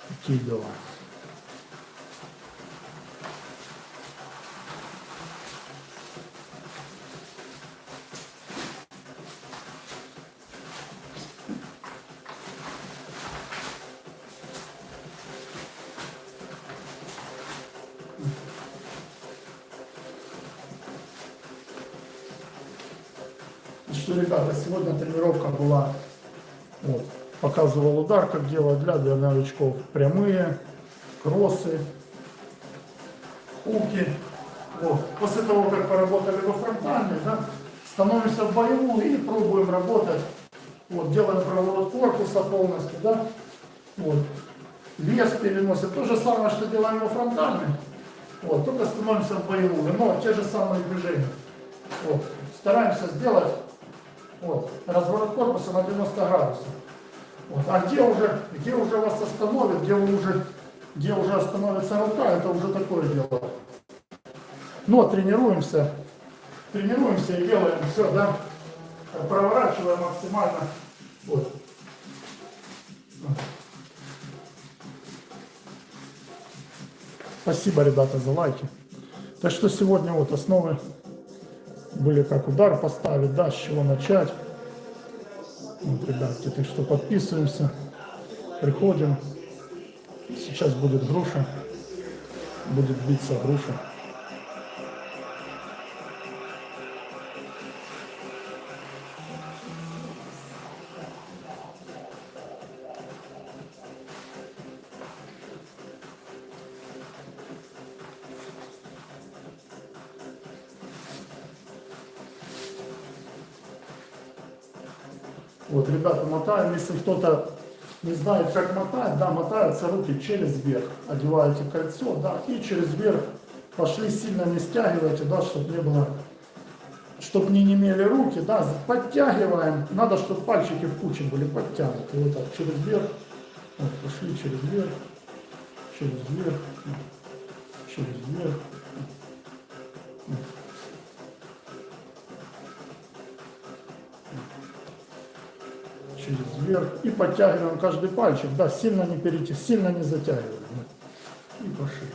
такие дела. Что, ребята, сегодня тренировка была, вот, показывал удар, как делать для новичков, прямые, кроссы, хуки. Вот. После того, как поработали во фронтальной, да, становимся в боевую и пробуем работать. Вот, делаем проворот корпуса полностью, да, вот. Вес переносим, то же самое, что делаем во фронтальной, вот, только становимся в боевую, но те же самые движения. Вот. Стараемся сделать, вот, разворот корпуса на 90 градусов. Вот. А где уже вас остановит, где уже остановится рука, это уже такое дело. Но тренируемся и делаем все, да, проворачиваем максимально Вот. Спасибо, ребята, за лайки. Так что сегодня вот основы были, как удар поставить, да, с чего начать. Вот, ребятки, так что подписываемся, приходим. Сейчас будет груша, будет биться груша. Вот, ребята, мотаем, если кто-то не знает, как мотать, да, мотаются руки через верх. Одеваете кольцо, да, и через верх пошли, сильно не стягивайте, да, чтобы не было, чтобы не немели руки, да, подтягиваем. Надо, чтобы пальчики в куче были подтянуты. Вот так, через верх, вот, пошли через верх, через верх, через верх. Через верх и подтягиваем каждый пальчик, да, сильно не перейти, сильно не затягиваем. И пошли.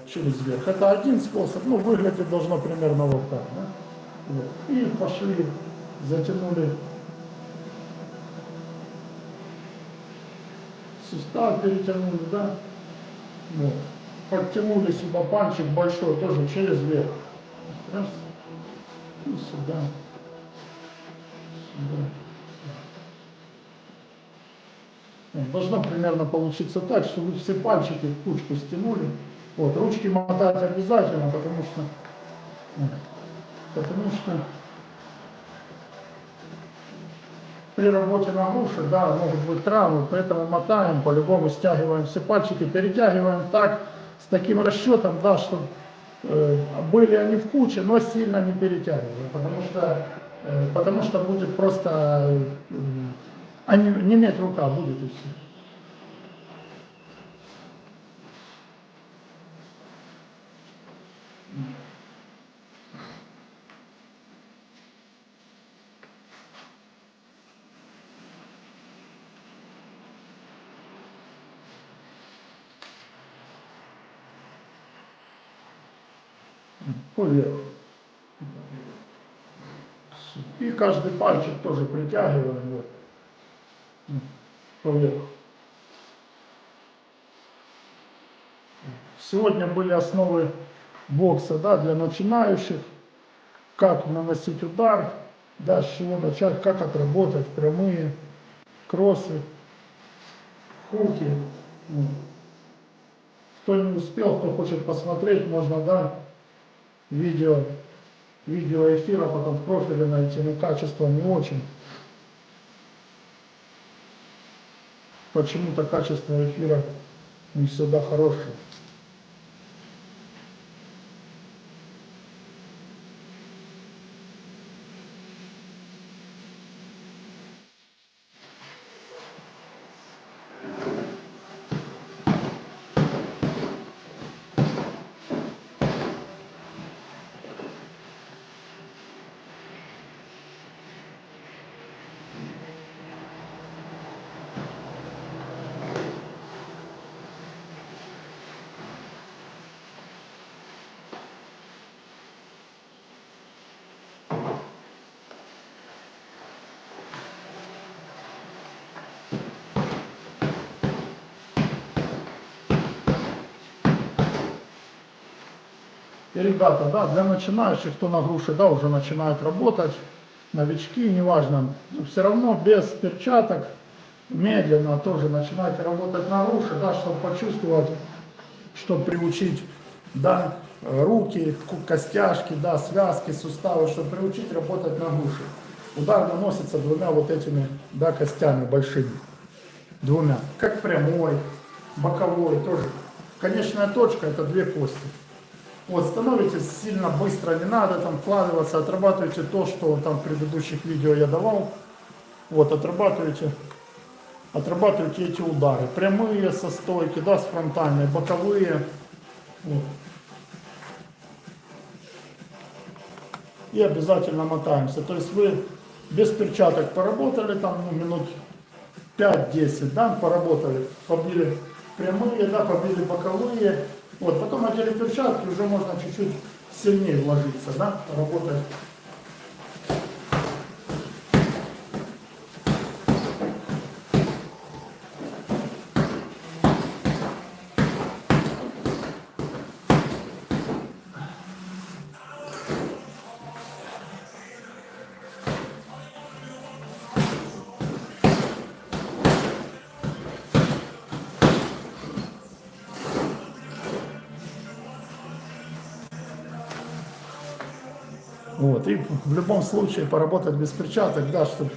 Через верх. Это один способ, ну, выглядит должно примерно вот так, да? Вот. И пошли, затянули сустав, перетянули, да? Вот. Подтянули сюда пальчик большой, тоже через верх. Раз. И сюда. Сюда. Должно примерно получиться так, что вы все пальчики в кучку стянули. Вот, ручки мотать обязательно, потому что при работе на груше, да, могут быть травмы, поэтому мотаем, по-любому стягиваем все пальчики, перетягиваем так, с таким расчетом, да, чтобы были они в куче, но сильно не перетягиваем, потому что будет просто не иметь рука будет и все. Поверх. И каждый пальчик тоже притягиваем вот, поверх. Сегодня были основы бокса, да, для начинающих, как наносить удар, да, с чего начать, как отработать прямые, кроссы, хуки. Кто не успел, кто хочет посмотреть, можно, да, видео эфира потом в профиле найти, но качество не очень. Почему-то качество эфира не всегда хорошее. И, ребята, да, для начинающих, кто на груше, да, уже начинают работать, новички, неважно, все равно без перчаток, медленно тоже начинайте работать на груше, да, чтобы почувствовать, чтобы приучить, да, руки, костяшки, да, связки, суставы, чтобы приучить работать на груше. Удар наносится двумя вот этими, да, костями большими, двумя, как прямой, боковой тоже. Конечная точка — это две кости. Вот, становитесь сильно быстро, не надо там вкладываться, отрабатывайте то, что там в предыдущих видео я давал. Вот, отрабатывайте эти удары. Прямые со стойки, да, с фронтальной, боковые Вот. И обязательно мотаемся. То есть вы без перчаток поработали там минут 5-10, да, поработали, побили прямые, да, побили боковые. Вот, потом одели перчатки, уже можно чуть-чуть сильнее вложиться, да, работать. Вот, и в любом случае поработать без перчаток, да, чтобы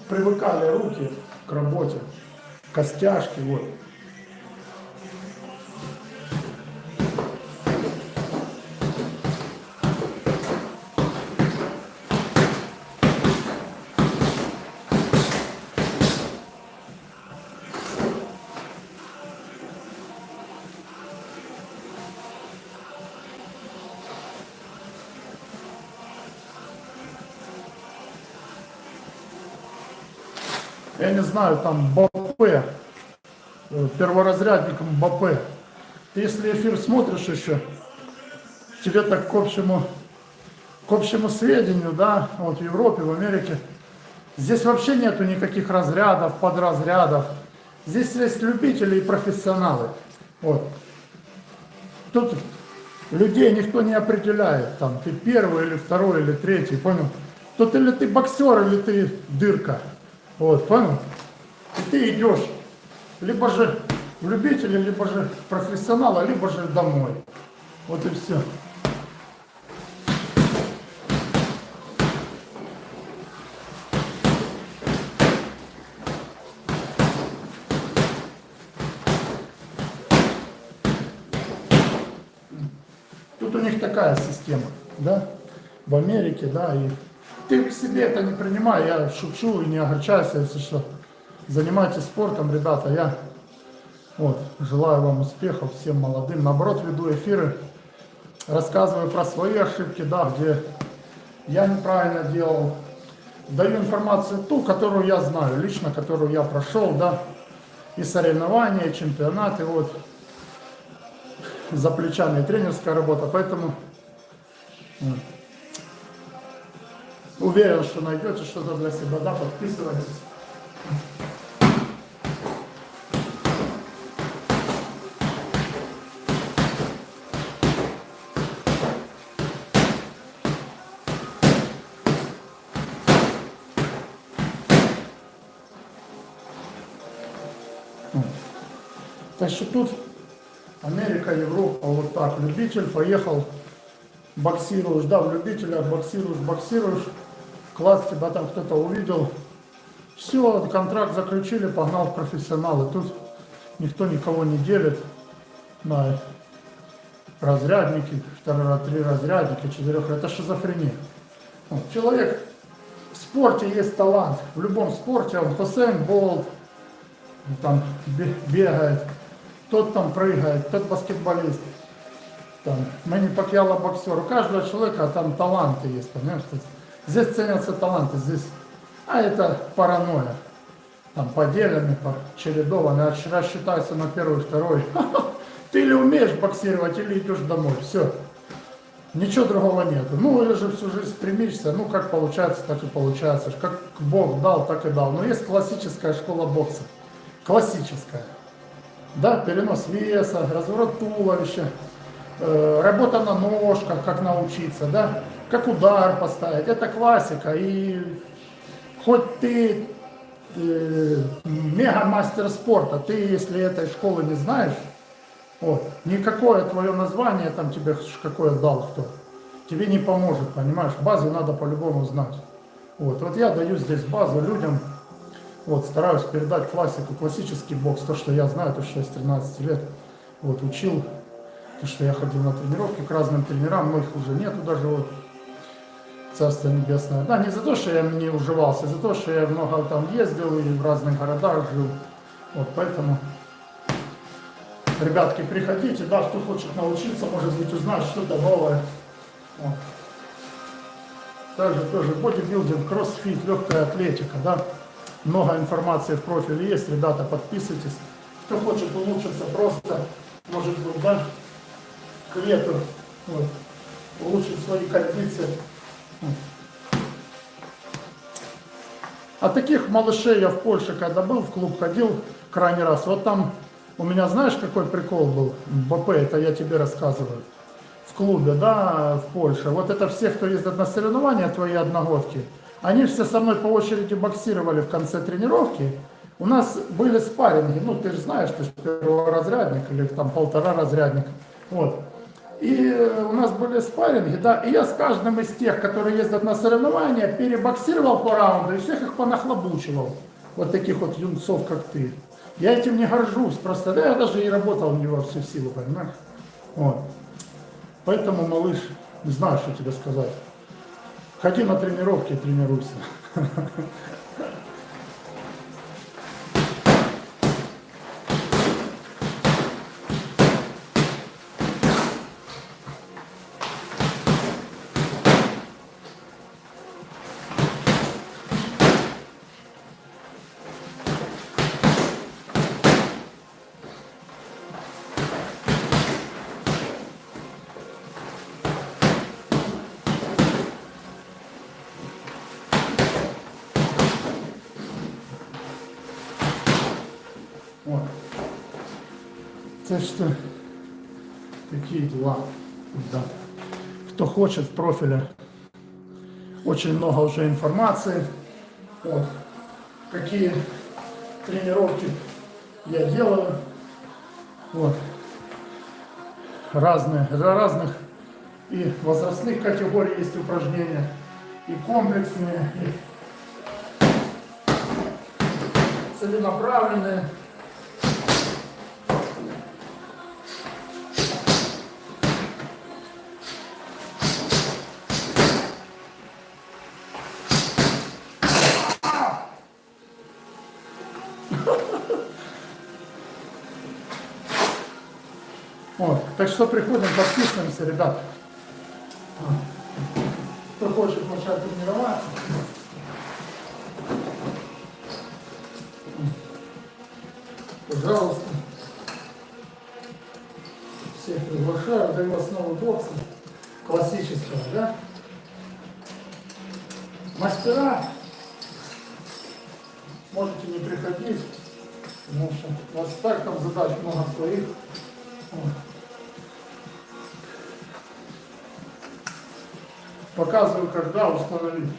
привыкали руки к работе, костяшки, вот. Я не знаю, там Мбаппе, перворазрядник Мбаппе. Ты если эфир смотришь еще, тебе так к общему сведению, да, вот в Европе, в Америке, здесь вообще нету никаких разрядов, подразрядов. Здесь есть любители и профессионалы. Вот. Тут людей никто не определяет, там, ты первый или второй или третий, понял? Тут или ты боксер, или ты дырка. Вот, понял? И ты идешь либо же в любителя, либо же в профессионала, либо же домой. Вот и все. Тут у них такая система, да, в Америке, да, и ты к себе это не принимай, я шучу и не огорчайся, если что. Занимайтесь спортом, ребята, я вот, желаю вам успехов, всем молодым. Наоборот, веду эфиры, рассказываю про свои ошибки, да, где я неправильно делал. Даю информацию ту, которую я знаю, лично, которую я прошел, да, и соревнования, и чемпионаты, вот, за плечами и тренерская работа, поэтому уверен, что найдете что-то для себя, да, подписывайтесь. Так что тут Америка, Европа, вот так, любитель, поехал, боксируешь, да, в любителя, боксируешь, класс, тебя там кто-то увидел, все, контракт заключили, погнал в профессионалы, тут никто никого не делит на разрядники, 2-3 разрядники, 4, это шизофрения. Вот, человек, в спорте есть талант, в любом спорте, он Хусейн Болт, там бегает, тот там прыгает, тот баскетболист, там, Мэнни Пакьяло боксер. У каждого человека там таланты есть, понимаешь? Здесь ценятся таланты, здесь, а это паранойя. Там поделенный, чередованный, рассчитайся на первый, второй. Ты или умеешь боксировать, или идешь домой, все. Ничего другого нету. Ну, или же всю жизнь стремишься, ну, как получается, так и получается. Как Бог дал, так и дал. Но есть классическая школа бокса. Классическая. Да, перенос веса, разворот туловища, работа на ножках, как научиться, да, как удар поставить. Это классика. И хоть ты мега-мастер спорта, ты, если этой школы не знаешь, вот, никакое твое название там тебе какое дал кто, тебе не поможет, понимаешь, базу надо по-любому знать. Вот я даю здесь базу людям, вот, стараюсь передать классику, классический бокс, то, что я знаю, то, что я с 13 лет, вот, учил, то, что я ходил на тренировки к разным тренерам, но их уже нету даже, вот, Царство Небесное. Да, не за то, что я не уживался, а за то, что я много там ездил и в разных городах жил, вот, поэтому Ребятки, приходите, да, кто хочет научиться, может быть, узнать что-то новое. Вот. Также тоже бодибилдинг, кроссфит, легкая атлетика, да. Много информации в профиле есть, ребята, подписывайтесь. Кто хочет улучшиться просто, может быть, да, к лету, вот, улучшить свои кондиции. Вот. А таких малышей я в Польше, когда был, в клуб ходил крайний раз, вот там у меня, знаешь, какой прикол был, БП, это я тебе рассказываю, в клубе, да, в Польше. Вот это все, кто ездит на соревнования, твои одногодки, они все со мной по очереди боксировали в конце тренировки. У нас были спарринги, ну ты же знаешь, ты же перворазрядник или там полтора-разрядник. Вот. И у нас были спарринги, да, и я с каждым из тех, которые ездят на соревнования, перебоксировал по раунду и всех их понахлобучивал. Вот таких вот юнцов, как ты. Я этим не горжусь, просто, да, я даже и работал не во всю силу, понимаешь? Вот. Поэтому, малыш, не знаю, что тебе сказать. Ходи на тренировки и тренируйся. Вот. Так что такие дела. Да. Кто хочет, в профиле очень много уже информации. Вот. Какие тренировки я делаю. Вот. Разные, для разных и возрастных категорий есть упражнения, и комплексные, и целенаправленные. Вот. Так что приходим, подписываемся, ребят. Кто хочет начать тренироваться, пожалуйста. Всех приглашаю, даю основу бокса классического, да? Мастера можете не приходить, потому что у вас так там задач много своих. Вот. Показываю, когда установить.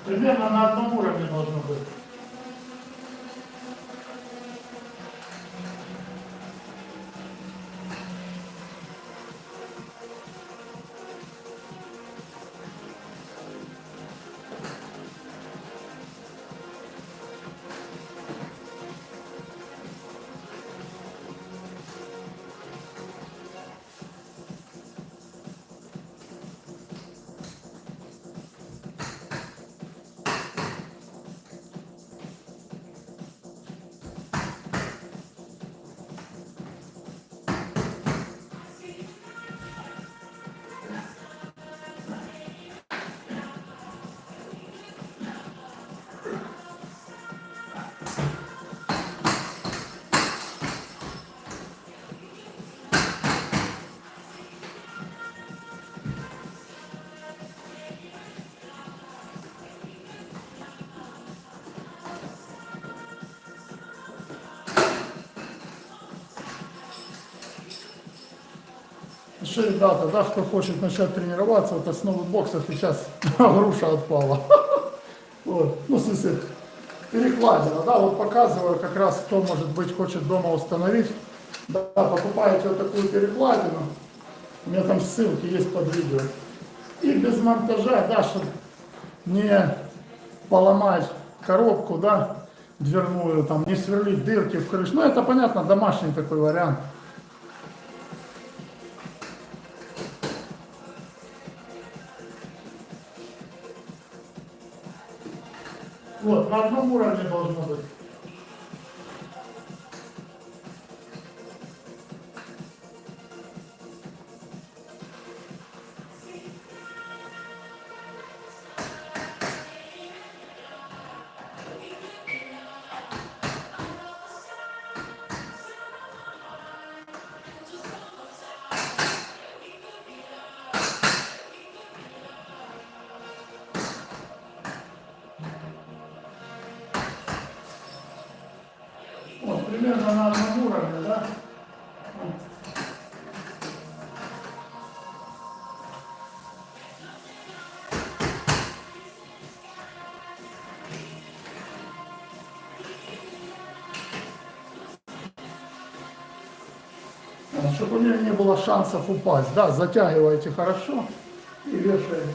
Примерно на одном уровне должно быть. Еще, ребята, да, кто хочет начать тренироваться, вот основы бокса сейчас груша отпала. Вот. Ну, в смысле, перекладина, да, вот показываю как раз, кто, может быть, хочет дома установить. Да, покупаете вот такую перекладину, у меня там ссылки есть под видео. И без монтажа, да, чтобы не поломать коробку, да, дверную, там, не сверлить дырки в крыше. Ну, это, понятно, домашний такой вариант. на одном уровне должно быть. Вот, примерно на одном уровне, да? Чтобы у меня не было шансов упасть, да, затягиваете хорошо и вешаете.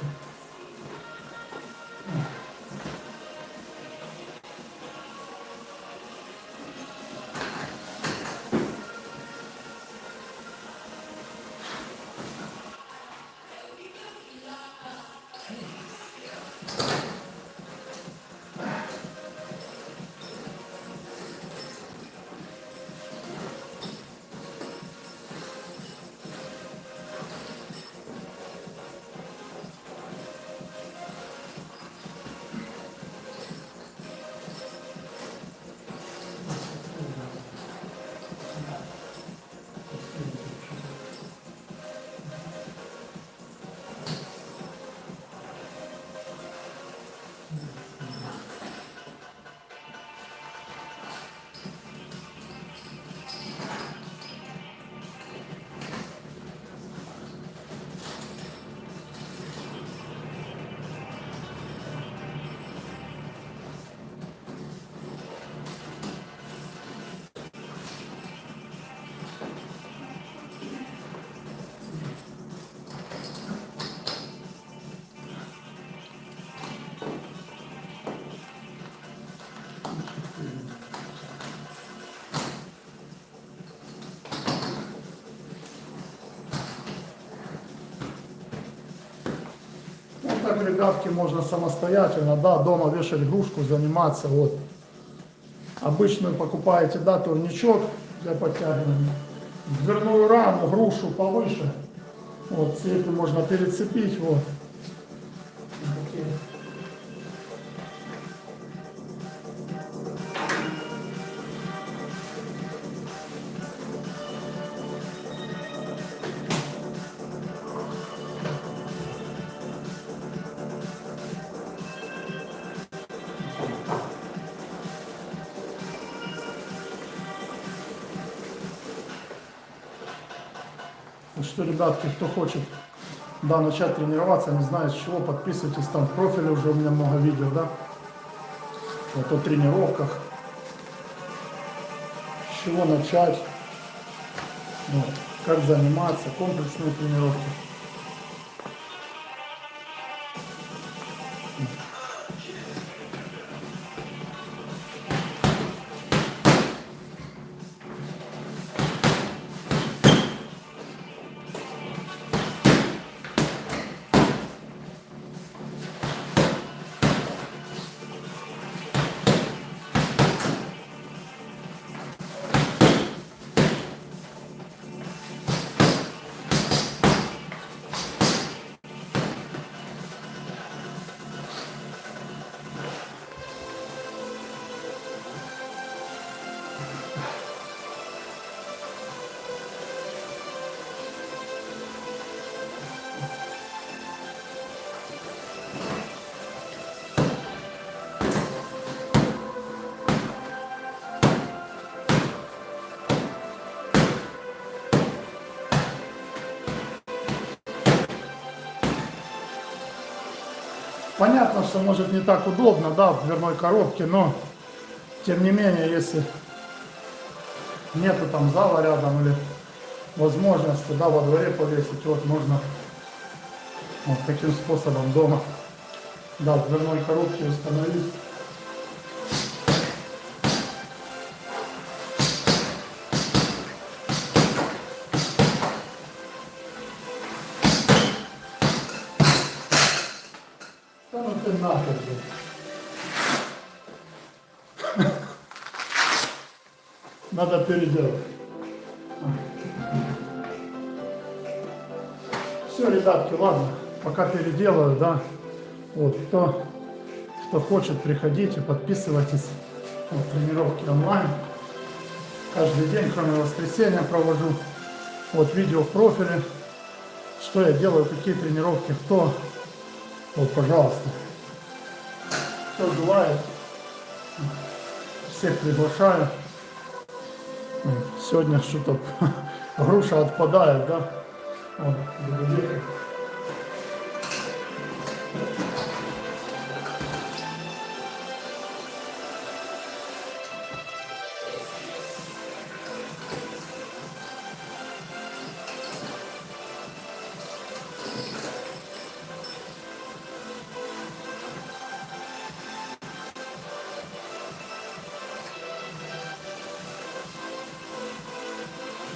Так, ребятки, можно самостоятельно, да, дома вешать игрушку, заниматься, вот. Обычную покупаете, да, турничок для подтягивания, дверную раму, грушу повыше, вот, цепи можно перецепить, вот. Так что, ребятки, кто хочет, да, начать тренироваться, не знаю с чего, подписывайтесь, там в профиле уже у меня много видео, да, вот о тренировках, с чего начать, вот, как заниматься, комплексные тренировки. Понятно, что может не так удобно, да, в дверной коробке, но тем не менее, если нету там зала рядом или возможности, да, во дворе повесить, вот можно вот таким способом дома, да, в дверной коробке установить. Да ну ты нахер, блин. надо переделать. Все, ребятки, ладно, пока переделаю, да. Вот, кто хочет, приходите, подписывайтесь. Вот, тренировки онлайн. Каждый день, кроме воскресенья, провожу. Вот видео в профиле, что я делаю, какие тренировки, кто. Вот, пожалуйста. Кто желает, всех приглашаю. Сегодня что-то груша отпадает, да? Вот, буду ехать.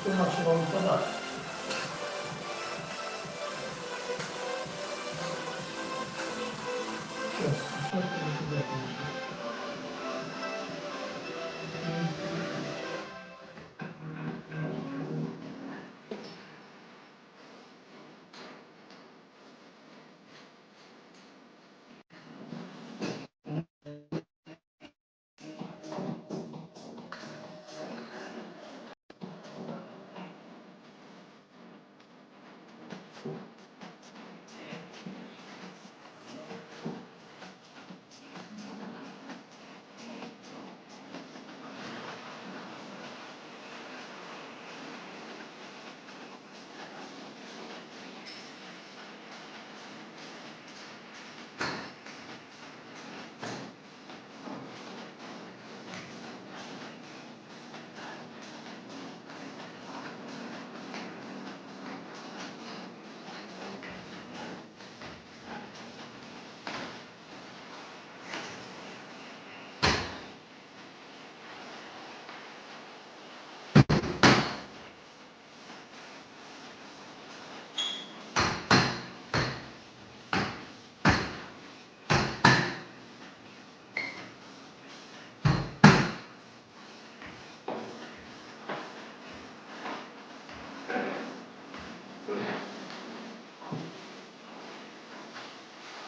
Что начало выпадать? Сейчас перекидать.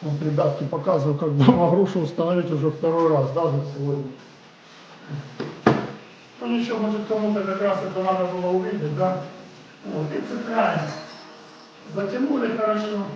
Вот, ребятки, показываю, как дома грушу установить уже второй раз, да, за сегодня. Ну ничего, может кому-то как раз это надо было увидеть, да. Вот, и цепляем. Затянули хорошо.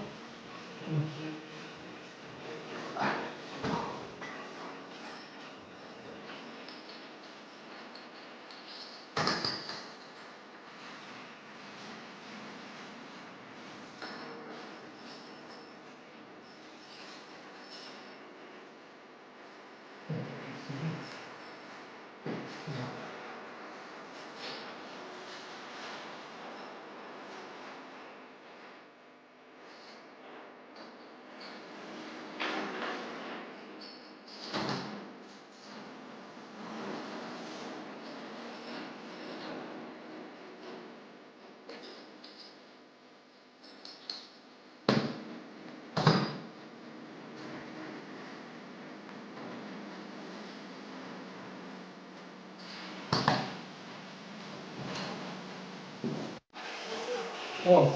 Вот.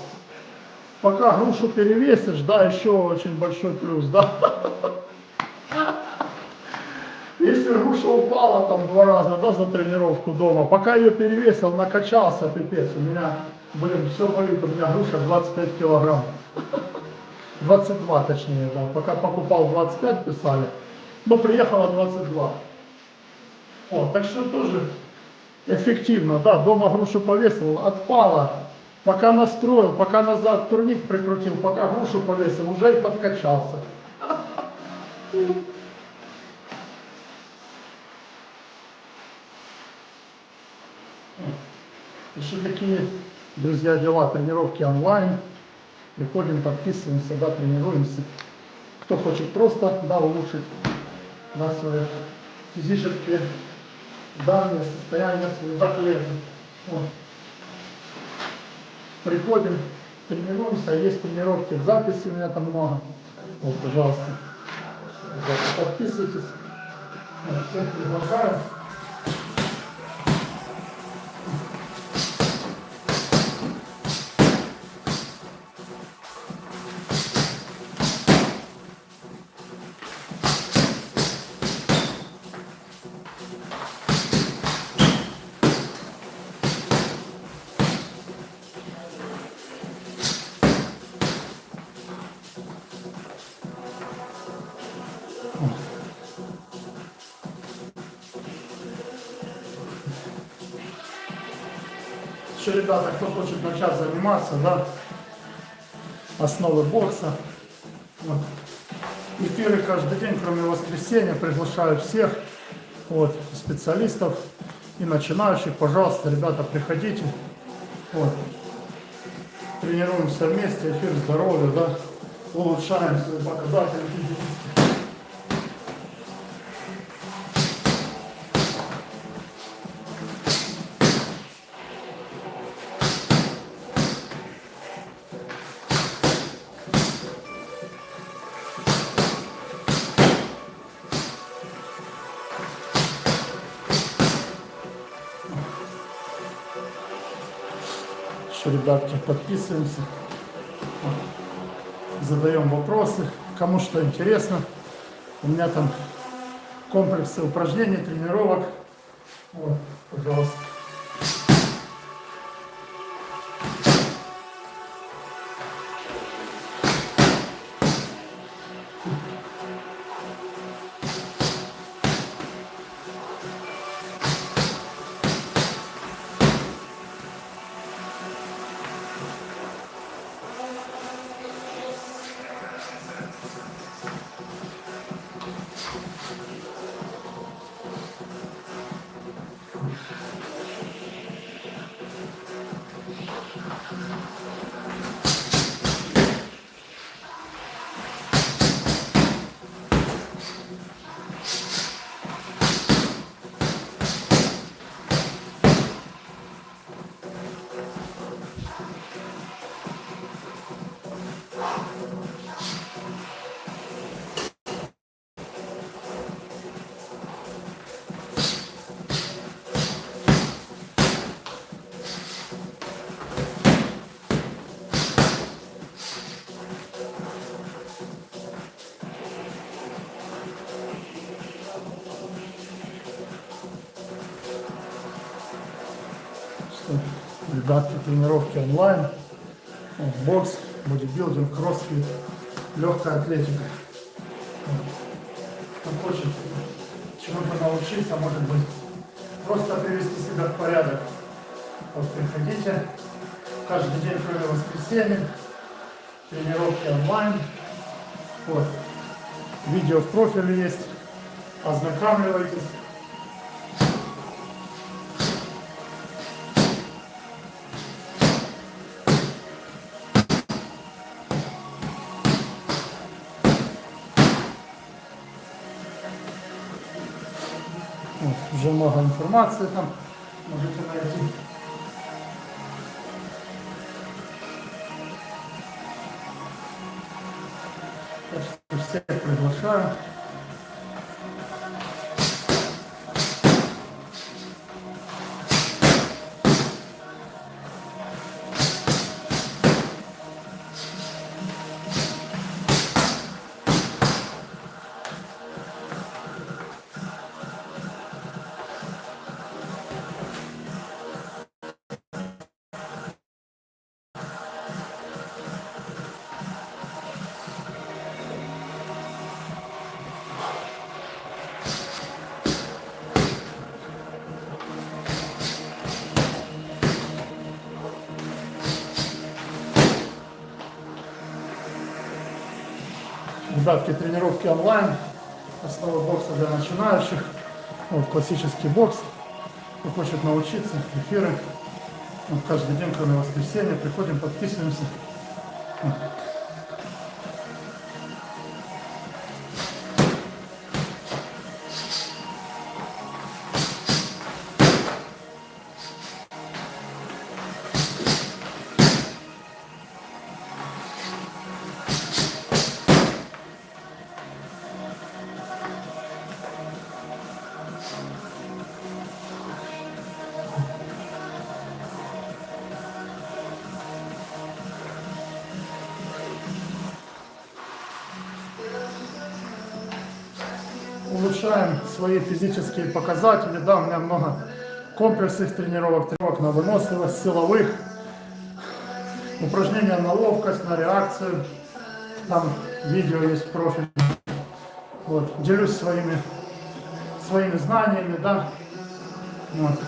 Пока грушу перевесишь, да, еще очень большой плюс, да. Если груша упала там 2 раза, да, за тренировку дома, пока ее перевесил, накачался, пипец. У меня, блин, все болит, у меня груша 25 килограмм. 22 точнее, да. Пока покупал 25 писали, но приехало 22. Вот, так что тоже эффективно, да, дома грушу повесил, отпала. Пока настроил, пока назад турник прикрутил, пока грушу повесил, уже и подкачался. Еще какие, друзья, дела, тренировки онлайн. Приходим, подписываемся, да, тренируемся. Кто хочет просто, да, улучшить, да, свои физические данные, состояние, свою атлету. Вот. Приходим, тренируемся, есть тренировки в записи, у меня там много. Вот, пожалуйста, подписывайтесь. Всех приглашаю. Еще, ребята, кто хочет начать заниматься, да, основы бокса. Вот. Эфиры каждый день, кроме воскресенья, приглашаю всех, вот, специалистов и начинающих. Пожалуйста, ребята, приходите. Вот. Тренируемся вместе, эфир здоровья, да, улучшаем свои показатели физические. Еще, ребятки, подписываемся, задаем вопросы, кому что интересно. У меня там комплексы упражнений, тренировок. Вот, пожалуйста. Ребятки, тренировки онлайн, бокс, бодибилдинг, кроссфит, легкая атлетика. Кто хочет чему-то научиться, может быть, просто привести себя в порядок. Вот приходите, каждый день, кроме воскресенья, тренировки онлайн. Вот. Видео в профиле есть, ознакомливайтесь. Вот, уже много информации там можете найти. Так что всех приглашаю. Ребятки, тренировки онлайн, основа бокса для начинающих, вот, классический бокс. Кто хочет научиться, эфиры, вот, каждый день, кроме воскресенья, приходим, подписываемся. Вот. Улучшаем свои физические показатели. Да, у меня много комплексных тренировок на выносливость, силовых, упражнения на ловкость, на реакцию. Там видео есть в профиле. Вот. Делюсь своими знаниями, да. Вот.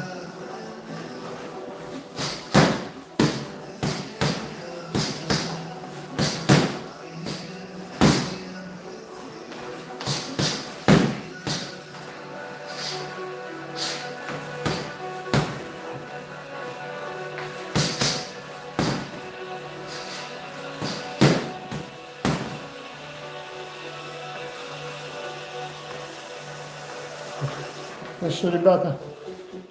Так что, ребята,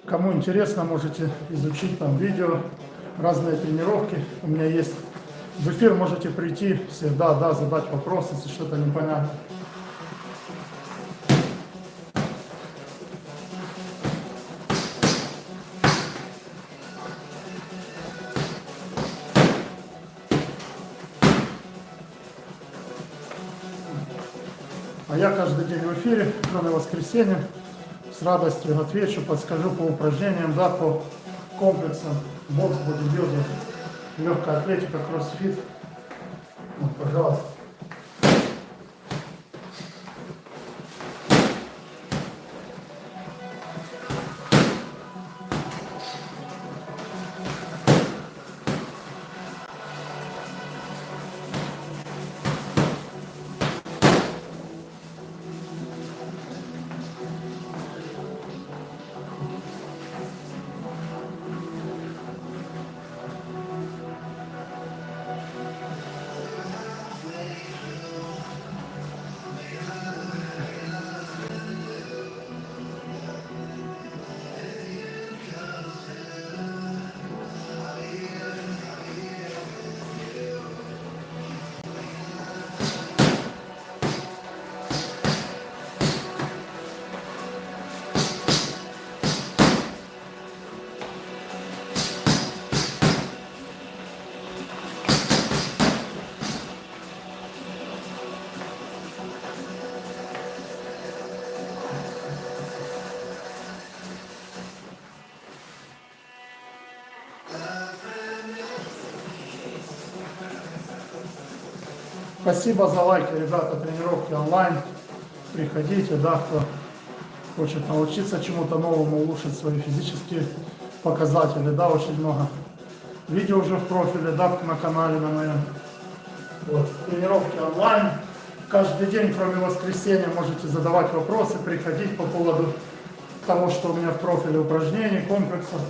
кому интересно, можете изучить там видео, разные тренировки. У меня есть. В эфир можете прийти всегда, да, задать вопрос, если что-то непонятно. А я каждый день в эфире, кроме воскресенья, с радостью отвечу, подскажу по упражнениям, да, по комплексам, бокс, бодибилдинг, легкая атлетика, кроссфит. Вот, пожалуйста. Спасибо за лайки, ребята, тренировки онлайн. Приходите, да, кто хочет научиться чему-то новому, улучшить свои физические показатели, да, очень много видео уже в профиле, да, на канале на моем. Вот, тренировки онлайн. Каждый день, кроме воскресенья, можете задавать вопросы, приходить по поводу того, что у меня в профиле упражнений, комплексов.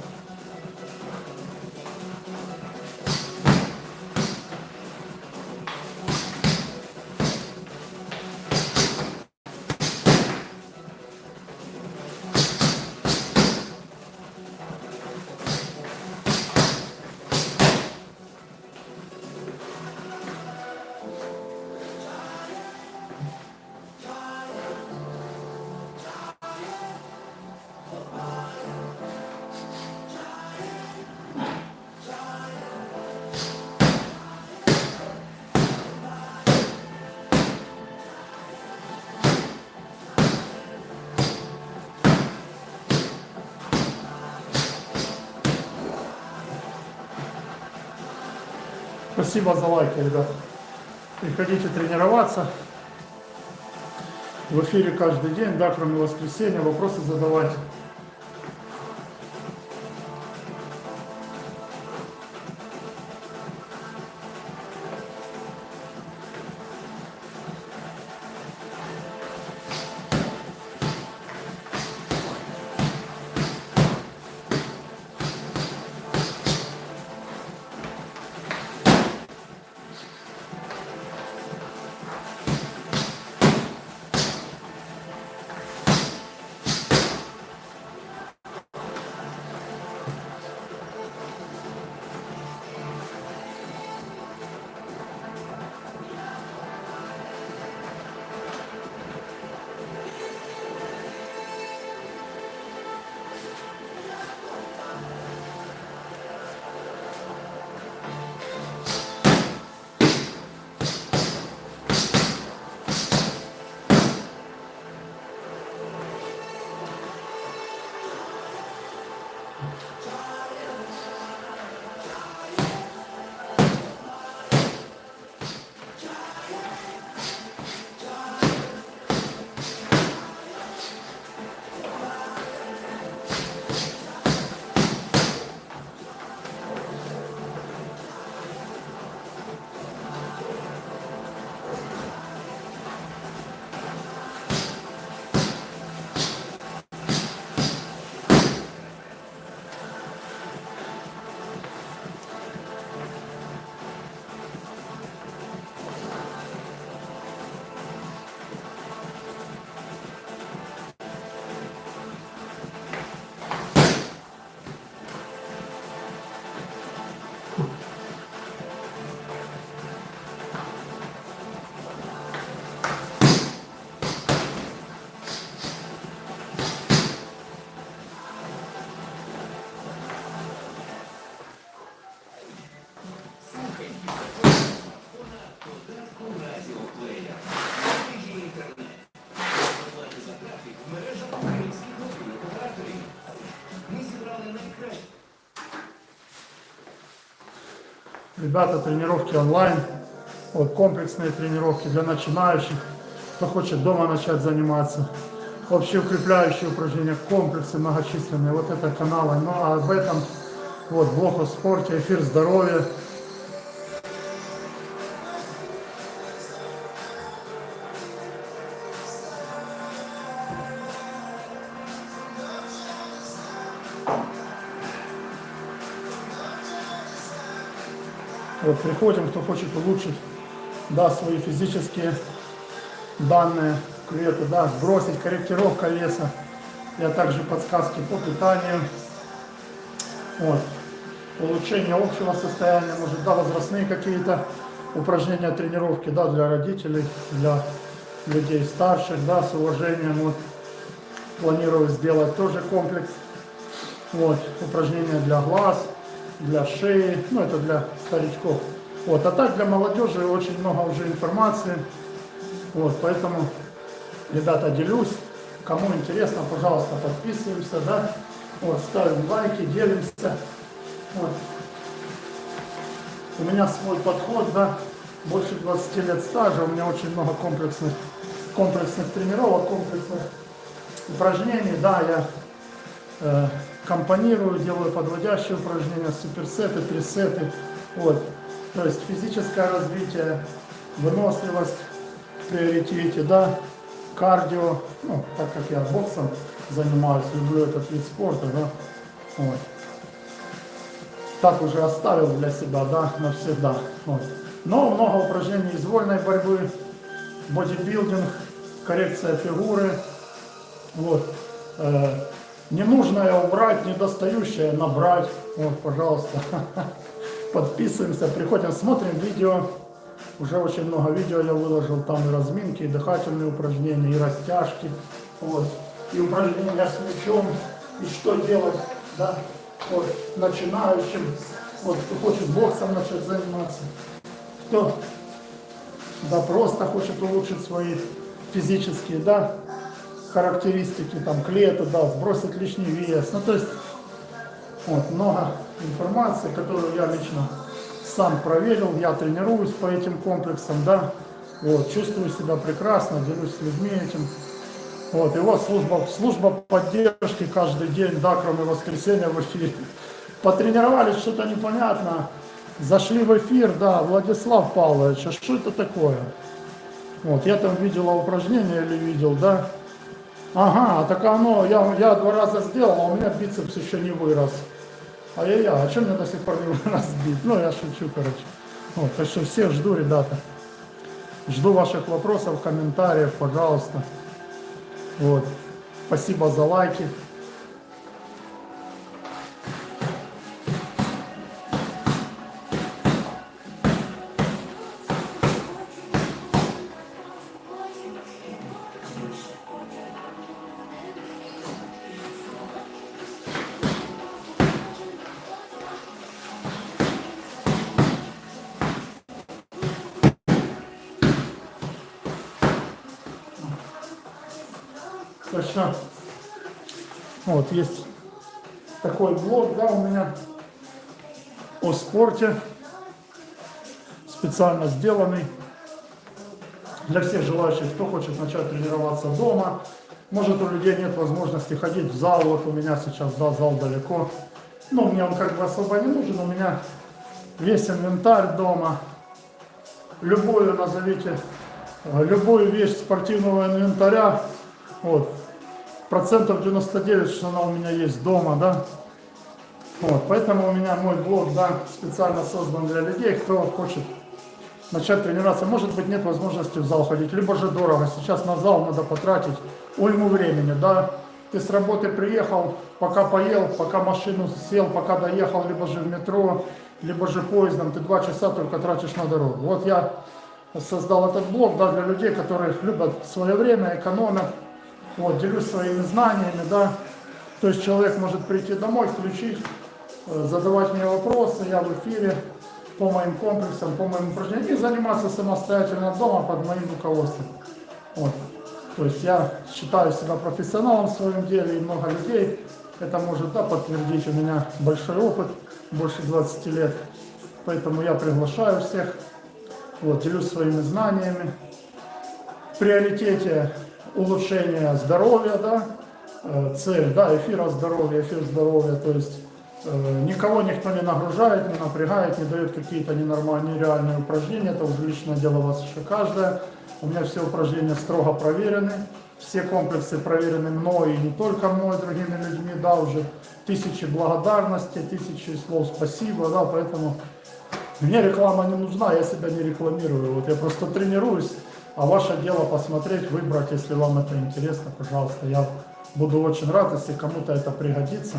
Спасибо за лайки, ребят. Приходите тренироваться. В эфире каждый день, да, кроме воскресенья, вопросы задавать. Ребята, тренировки онлайн, вот комплексные тренировки для начинающих, кто хочет дома начать заниматься. Вообще укрепляющие упражнения, комплексы многочисленные, вот это каналы. Ну а об этом вот блог о спорте, эфир здоровья. Вот приходим, кто хочет улучшить, да, свои физические данные, клетки, да, сбросить, корректировка веса, а также подсказки по питанию, вот, улучшение общего состояния, может, да, возрастные какие-то упражнения, тренировки, да, для родителей, для людей старших, да, с уважением, вот, планирую сделать тоже комплекс, вот, упражнения для глаз, для шеи, ну это для старичков. Вот, а так для молодежи очень много уже информации. Вот, поэтому, ребята, делюсь. Кому интересно, пожалуйста, подписываемся, да. Вот, ставим лайки, делимся. Вот. У меня свой подход, да, больше 20 лет стажа, у меня очень много комплексных тренировок, комплексных упражнений, да, я компонирую, делаю подводящие упражнения, суперсеты, трисеты, вот, то есть физическое развитие, выносливость в приоритете, да, кардио, ну, так как я боксом занимаюсь, люблю этот вид спорта, да, вот, так уже оставил для себя, да, навсегда, вот. Но много упражнений из вольной борьбы, бодибилдинг, коррекция фигуры, вот, ненужное убрать, недостающее набрать. Вот, пожалуйста, подписываемся, приходим, смотрим видео. Уже очень много видео я выложил, там и разминки, и дыхательные упражнения, и растяжки, вот, и упражнения с мячом, и что делать, да, вот, начинающим, вот, кто хочет боксом начать заниматься, кто, да, просто хочет улучшить свои физические, да, характеристики, там, клеток, да, сбросить лишний вес. Ну, то есть, вот, много информации, которую я лично сам проверил, я тренируюсь по этим комплексам, да, вот, чувствую себя прекрасно, делюсь с людьми этим. Вот, и вот служба поддержки каждый день, да, кроме воскресенья в эфире. Потренировались, что-то непонятно, зашли в эфир, да, Владислав Павлович, а что это такое? Вот, я там видел упражнение или видел, да. Ага, так оно, я 2 раза сделал, а у меня бицепс еще не вырос. Ай-яй-яй, а что мне до сих пор не вырос бит? Ну, я шучу, короче. Вот, так что всех жду, ребята. Жду ваших вопросов, комментариев, пожалуйста. Вот. Спасибо за лайки. Точно. Вот есть такой блог, да, у меня о спорте, специально сделанный для всех желающих, кто хочет начать тренироваться дома. Может, у людей нет возможности ходить в зал, вот у меня сейчас, да, зал далеко. Но мне он как бы особо не нужен, у меня весь инвентарь дома. Любую назовите, любую вещь спортивного инвентаря, вот, процентов 99, что она у меня есть дома, да. Вот, поэтому у меня мой блог, да, специально создан для людей, кто хочет начать тренироваться. Может быть, нет возможности в зал ходить, либо же дорого. Сейчас на зал надо потратить уйму времени, да. Ты с работы приехал, пока поел, пока машину сел, пока доехал, либо же в метро, либо же поездом, ты 2 часа только тратишь на дорогу. Вот я создал этот блог, да, для людей, которые любят свое время, экономят. Вот, делюсь своими знаниями, да. То есть человек может прийти домой, включить, задавать мне вопросы, я в эфире по моим комплексам, по моим упражнениям и заниматься самостоятельно дома под моим руководством. Вот. То есть я считаю себя профессионалом в своем деле, и много людей это может, да, подтвердить. У меня большой опыт, больше 20 лет. Поэтому я приглашаю всех, вот, делюсь своими знаниями. В приоритете улучшение здоровья, да, цель, да, эфир здоровья, то есть никого никто не нагружает, не напрягает, не дает какие-то ненормальные, нереальные упражнения, это уже личное дело вас еще каждое. У меня все упражнения строго проверены, все комплексы проверены мной, и не только мной, другими людьми, да, уже тысячи благодарностей, тысячи слов спасибо, да, поэтому мне реклама не нужна, я себя не рекламирую, вот я просто тренируюсь, а ваше дело посмотреть, выбрать, если вам это интересно, пожалуйста, я буду очень рад, если кому-то это пригодится.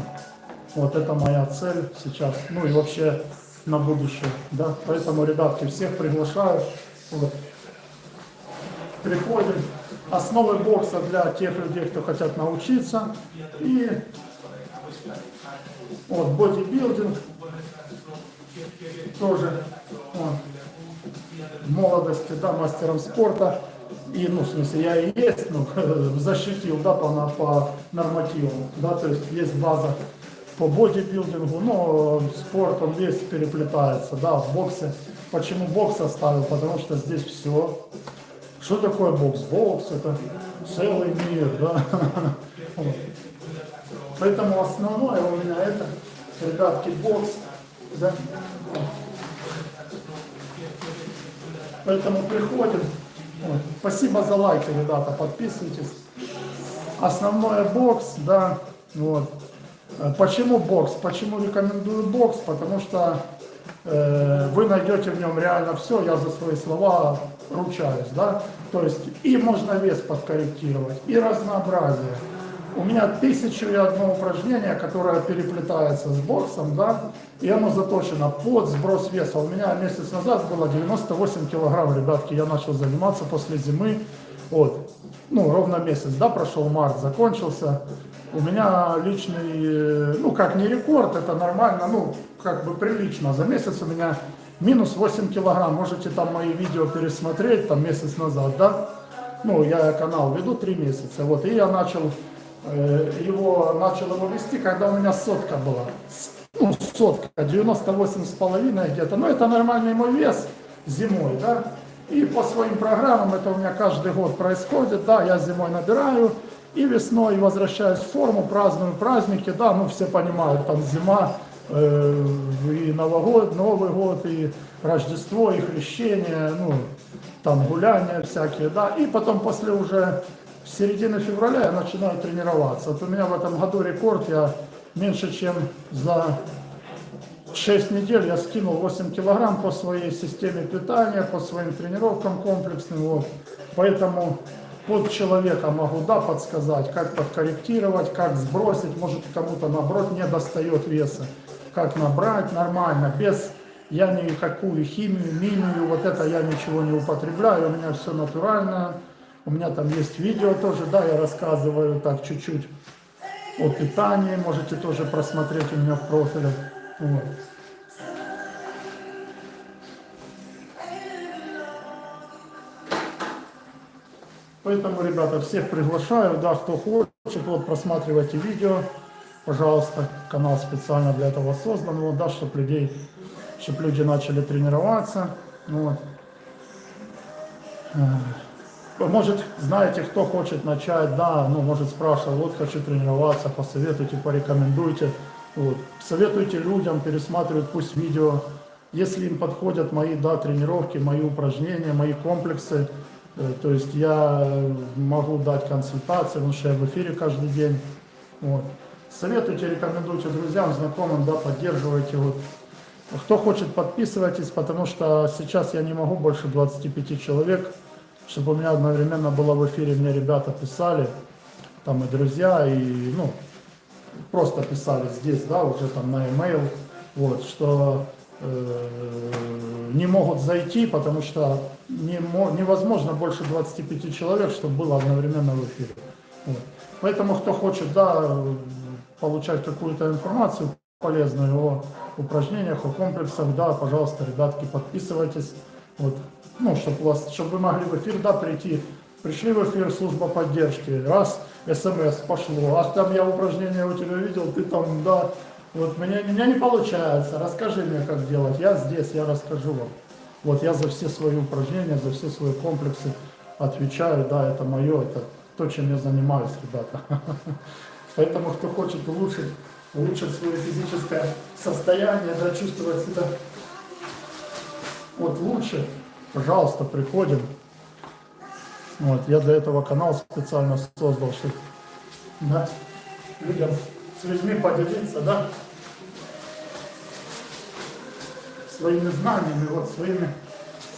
Вот это моя цель сейчас, ну и вообще на будущее, да. Поэтому, ребятки, всех приглашаю. Вот. Приходим. Основы бокса для тех людей, кто хотят научиться. И вот бодибилдинг тоже вот, в молодости, да, мастером спорта. И, ну, в смысле, я и есть, ну, защитил, да, по нормативам, да, то есть база по бодибилдингу, но спорт, он весь переплетается, да, в боксе. Почему бокс оставил? Потому что здесь все. Что такое бокс? Бокс — это целый мир, да. Поэтому основное у меня это, ребятки, бокс, да. Поэтому приходим. Вот. Спасибо за лайки, ребята, подписывайтесь. Основное бокс, да, вот. Почему бокс? Почему рекомендую бокс? Потому что вы найдете в нем реально все, я за свои слова ручаюсь, да. То есть и можно вес подкорректировать, и разнообразие. У меня 1001 упражнение, которое переплетается с боксом, да, и оно заточено под сброс веса. У меня месяц назад было 98 килограмм, ребятки, я начал заниматься после зимы, вот, ну, ровно месяц, да, прошел март, закончился. У меня личный, ну, как не рекорд, это нормально, ну, как бы прилично. За месяц у меня минус 8 килограмм, можете там мои видео пересмотреть, там месяц назад, да. Ну, я канал веду 3 месяца, вот, и я начал его вести, когда у меня сотка была. Ну, сотка, 98,5 где-то. Но это нормальный мой вес зимой, да. И по своим программам это у меня каждый год происходит, да, я зимой набираю, и весной возвращаюсь в форму, праздную праздники, да, ну все понимают, там зима, и Новый год, и Рождество, и Крещение, ну, там гуляния всякие, да, и потом после уже середины февраля я начинаю тренироваться. Вот у меня в этом году рекорд, я меньше чем за 6 недель я скинул 8 килограмм по своей системе питания, по своим тренировкам комплексным, вот. Поэтому под человека могу, да, подсказать, как подкорректировать, как сбросить, может кому-то наоборот не достает веса, как набрать нормально, без, я никакую химию, мимию, вот это я ничего не употребляю, у меня все натурально. У меня там есть видео тоже, да, я рассказываю так чуть-чуть о питании, можете тоже просмотреть у меня в профиле. Вот. Поэтому, ребята, всех приглашаю, да, кто хочет, вот просматривайте видео, пожалуйста, канал специально для этого создан, вот, да, чтобы люди начали тренироваться, вот. Может, знаете, кто хочет начать, да, ну, может, спрашивать, вот, хочу тренироваться, посоветуйте, порекомендуйте, вот. Советуйте людям, пересматривать пусть видео, если им подходят мои, да, тренировки, мои упражнения, мои комплексы, то есть я могу дать консультации, потому что я в эфире каждый день, вот. Советуйте, рекомендуйте друзьям, знакомым, да, поддерживайте, вот. Кто хочет, подписывайтесь, потому что сейчас я не могу больше 25 человек, чтобы у меня одновременно было в эфире, мне ребята писали, там и друзья, и, ну, просто писали здесь, да, уже там на e-mail, вот, что не могут зайти, потому что невозможно больше 25 человек, чтобы было одновременно в эфире. Вот. Поэтому, кто хочет, да, получать какую-то информацию полезную о упражнениях, о комплексах, да, пожалуйста, ребятки, подписывайтесь, вот. Ну, чтобы вы могли в эфир, да, прийти. Пришли в эфир, служба поддержки. Раз, СМС пошло, а там я упражнения у тебя видел, ты там, да, вот у меня не получается, расскажи мне, как делать, я здесь, я расскажу вам. Вот я за все свои упражнения, за все свои комплексы отвечаю, да, это мое, это то, чем я занимаюсь, ребята. Поэтому, кто хочет улучшить свое физическое состояние, да, чувствовать себя вот лучше, пожалуйста, приходим. Вот, я для этого канал специально создал, чтобы, да, людям, с людьми поделиться, да, своими знаниями, вот,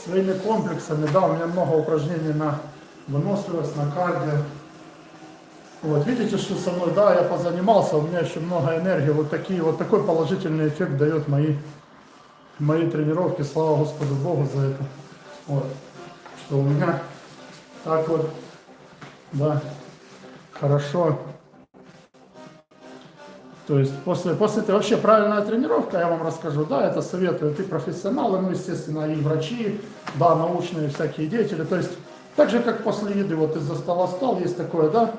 своими комплексами, да, у меня много упражнений на выносливость, на кардио. Вот, видите, что со мной, да, я позанимался, у меня еще много энергии, вот такой положительный эффект дает мои тренировки, слава Господу Богу за это, вот, что у меня так вот, да, хорошо. То есть после это вообще правильная тренировка, я вам расскажу, да, это советуют и профессионалы, ну, естественно, и врачи, да, научные всякие деятели, то есть так же, как после еды, вот из-за стола встал, есть такое, да,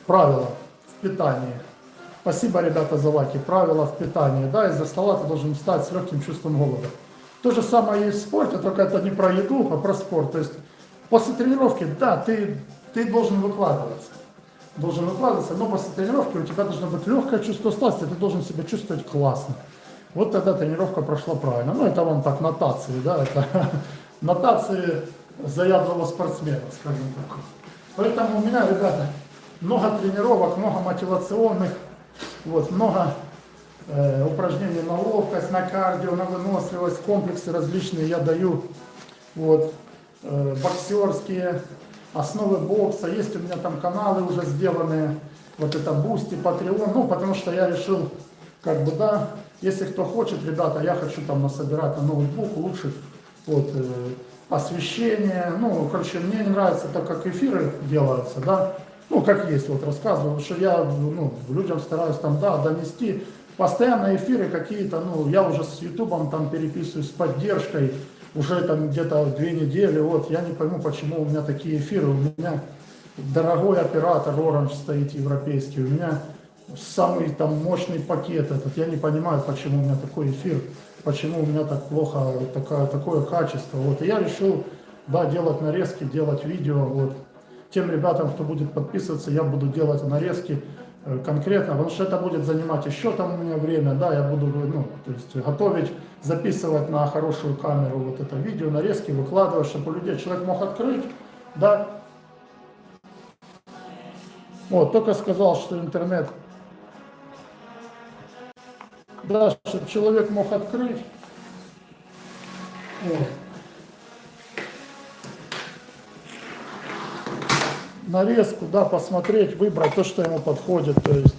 правило в питании. Спасибо, ребята, за лайки. Правило в питании, да, из-за стола ты должен встать с легким чувством голода. То же самое есть в спорте, только это не про еду, а про спорт. То есть после тренировки, да, ты должен выкладываться. Но после тренировки у тебя должно быть легкое чувство усталости, ты должен себя чувствовать классно. Вот тогда тренировка прошла правильно. Ну, это вам так нотации, да, это нотации заядлого спортсмена, скажем так. Поэтому у меня, ребята, много тренировок, много мотивационных, вот, много упражнений на ловкость, на кардио, на выносливость, комплексы различные я даю, вот, боксерские, основы бокса, есть у меня там каналы уже сделанные, вот это Boosty, Patreon, ну, потому что я решил, как бы, да, если кто хочет, ребята, я хочу там насобирать на ноутбук, улучшить, вот, освещение, ну, короче, мне не нравится так, как эфиры делаются, да, ну, как есть, вот рассказываю, что я, ну, людям стараюсь там, да, донести, постоянно эфиры какие-то, ну, я уже с Ютубом там переписываюсь с поддержкой, уже там где-то 2 недели, вот, я не пойму, почему у меня такие эфиры, у меня дорогой оператор Orange стоит европейский, у меня самый там мощный пакет этот, я не понимаю, почему у меня такой эфир, почему у меня так плохо, такое качество, вот, и я решил, да, делать нарезки, делать видео, вот, тем ребятам, кто будет подписываться, я буду делать нарезки конкретно, потому что это будет занимать еще там у меня время, да, я буду, ну, то есть готовить, записывать на хорошую камеру вот это видео, нарезки, выкладывать, чтобы у людей человек мог открыть, да. Вот, только сказал, что интернет, да, чтобы человек мог открыть, вот. Нарезку, да, посмотреть, выбрать то, что ему подходит, то есть,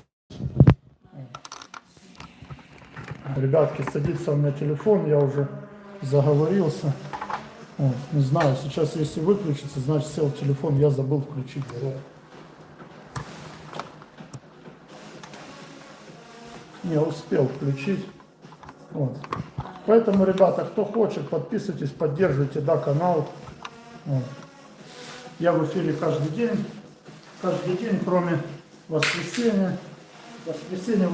ребятки, садится у меня телефон, я уже заговорился, вот, не знаю, сейчас если выключится, значит сел телефон, я забыл включить заряд. Не успел включить, вот. Поэтому, ребята, кто хочет, подписывайтесь, поддерживайте, да, канал, вот. Я в эфире каждый день, кроме воскресенья. Воскресенье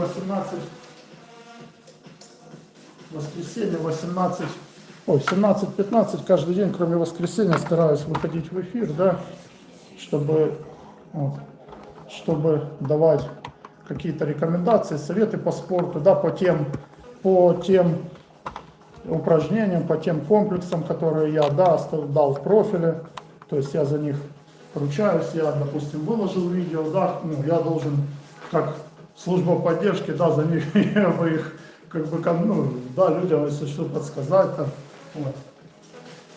17-15, каждый день, кроме воскресенья, стараюсь выходить в эфир, да, чтобы давать какие-то рекомендации, советы по спорту, да, по тем упражнениям, по тем комплексам, которые я, да, дал в профиле. То есть я за них ручаюсь, я, допустим, выложил видео, да, ну, я должен, как служба поддержки, да, за них, я бы их, как бы, ну, да, людям, если что, подсказать, там, вот.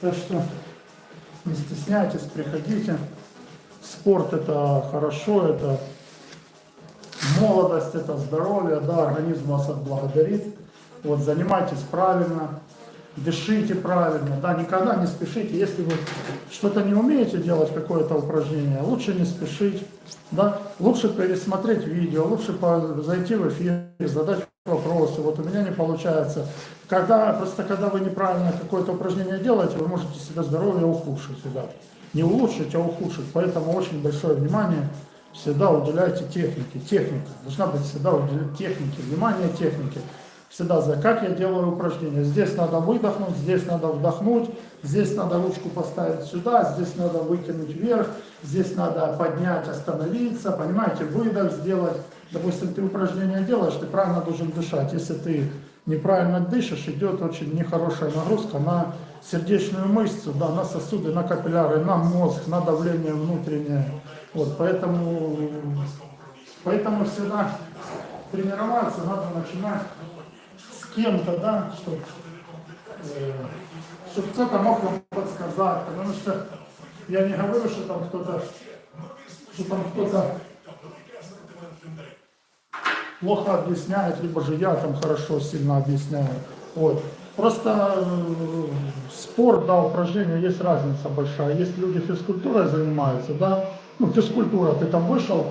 Так что не стесняйтесь, приходите. Спорт — это хорошо, это молодость, это здоровье, да, организм вас отблагодарит. Вот, занимайтесь правильно. Дышите правильно, да, никогда не спешите, если вы что-то не умеете делать, какое-то упражнение, лучше не спешить, да, лучше пересмотреть видео, лучше зайти в эфир, задать вопросы, вот у меня не получается, когда вы неправильно какое-то упражнение делаете, вы можете себе здоровье ухудшить, ребят, не улучшить, а ухудшить. Поэтому очень большое внимание всегда уделяйте технике. Техника. Должна быть всегда уделять технике. Внимание технике. Всегда за как я делаю упражнения. Здесь надо выдохнуть, здесь надо вдохнуть, здесь надо ручку поставить сюда, здесь надо выкинуть вверх, здесь надо поднять, остановиться, понимаете, выдох сделать. Допустим, ты упражнения делаешь, ты правильно должен дышать. Если ты неправильно дышишь, идет очень нехорошая нагрузка на сердечную мышцу, да, на сосуды, на капилляры, на мозг, на давление внутреннее. Вот, поэтому всегда тренироваться надо начинать с кем-то, да, чтобы кто-то мог вам подсказать, потому что я не говорю, что там кто-то плохо объясняет, либо же я там хорошо, сильно объясняю. Вот. Просто спорт, да, упражнения, есть разница большая. Есть люди физкультурой занимаются, да, ну, физкультура, ты там вышел,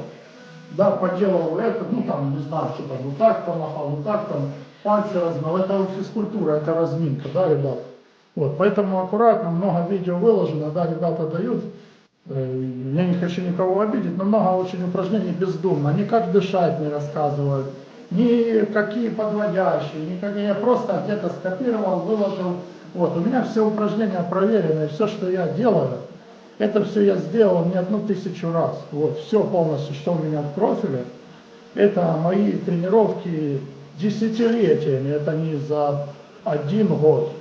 да, поделал это, ну, там, не знаю, что там, вот так помахал, вот так там, пальцы размял, это физкультура, это разминка, да, ребят. Вот, поэтому аккуратно, много видео выложено, да, ребята дают. Я не хочу никого обидеть, но много очень упражнений бездумно. Ни как дышать не рассказывают, ни какие подводящие, никакие. Я просто где-то скопировал, выложил. Вот, у меня все упражнения проверены, все, что я делаю, это все я сделал не 1000 раз. Вот, все полностью, что у меня в профиле, это мои тренировки десятилетиями, это не за 1 год.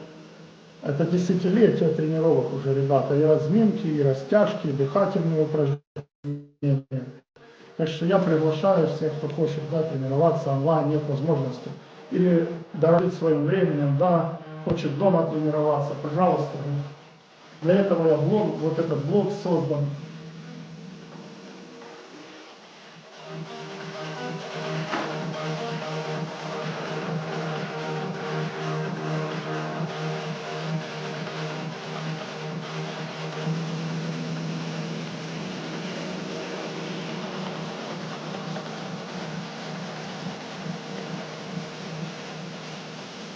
Это десятилетия тренировок уже, ребята, и разминки, и растяжки, и дыхательные упражнения. Так что я приглашаю всех, кто хочет, да, тренироваться онлайн, нет возможности. Или дорожить своим временем, да, хочет дома тренироваться, пожалуйста. Для этого я вот этот блог создан.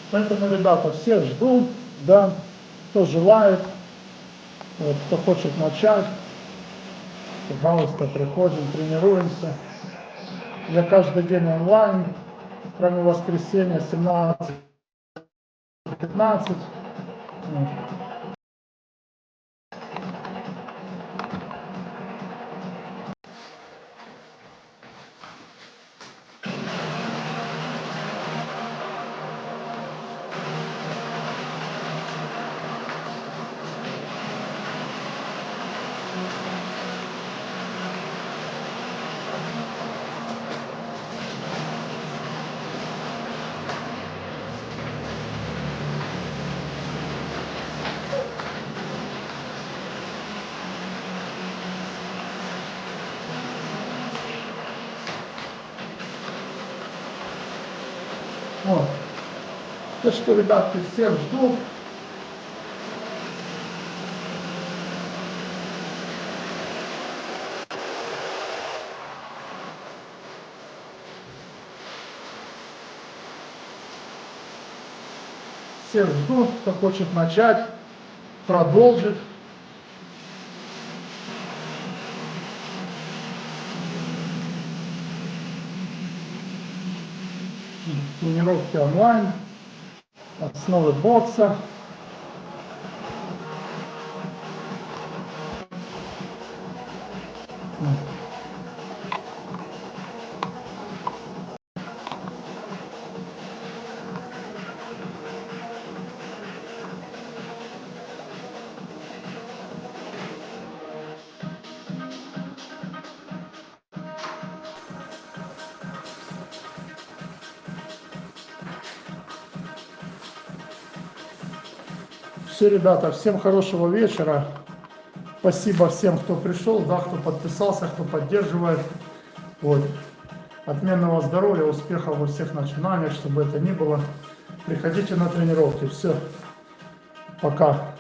Поэтому, ребята, всех жду, да, кто желает, вот, кто хочет начать, пожалуйста, приходим, тренируемся. Я каждый день онлайн, кроме воскресенья 17-15. Вот. Так что, ребятки, всех жду. Всех жду, кто хочет начать, продолжить. Тренировки онлайн, основы бокса. Все, ребята, всем хорошего вечера. Спасибо всем, кто пришел, да, кто подписался, кто поддерживает. Вот. Отменного здоровья, успехов во всех начинаниях, чтобы это ни было. Приходите на тренировки. Все. Пока.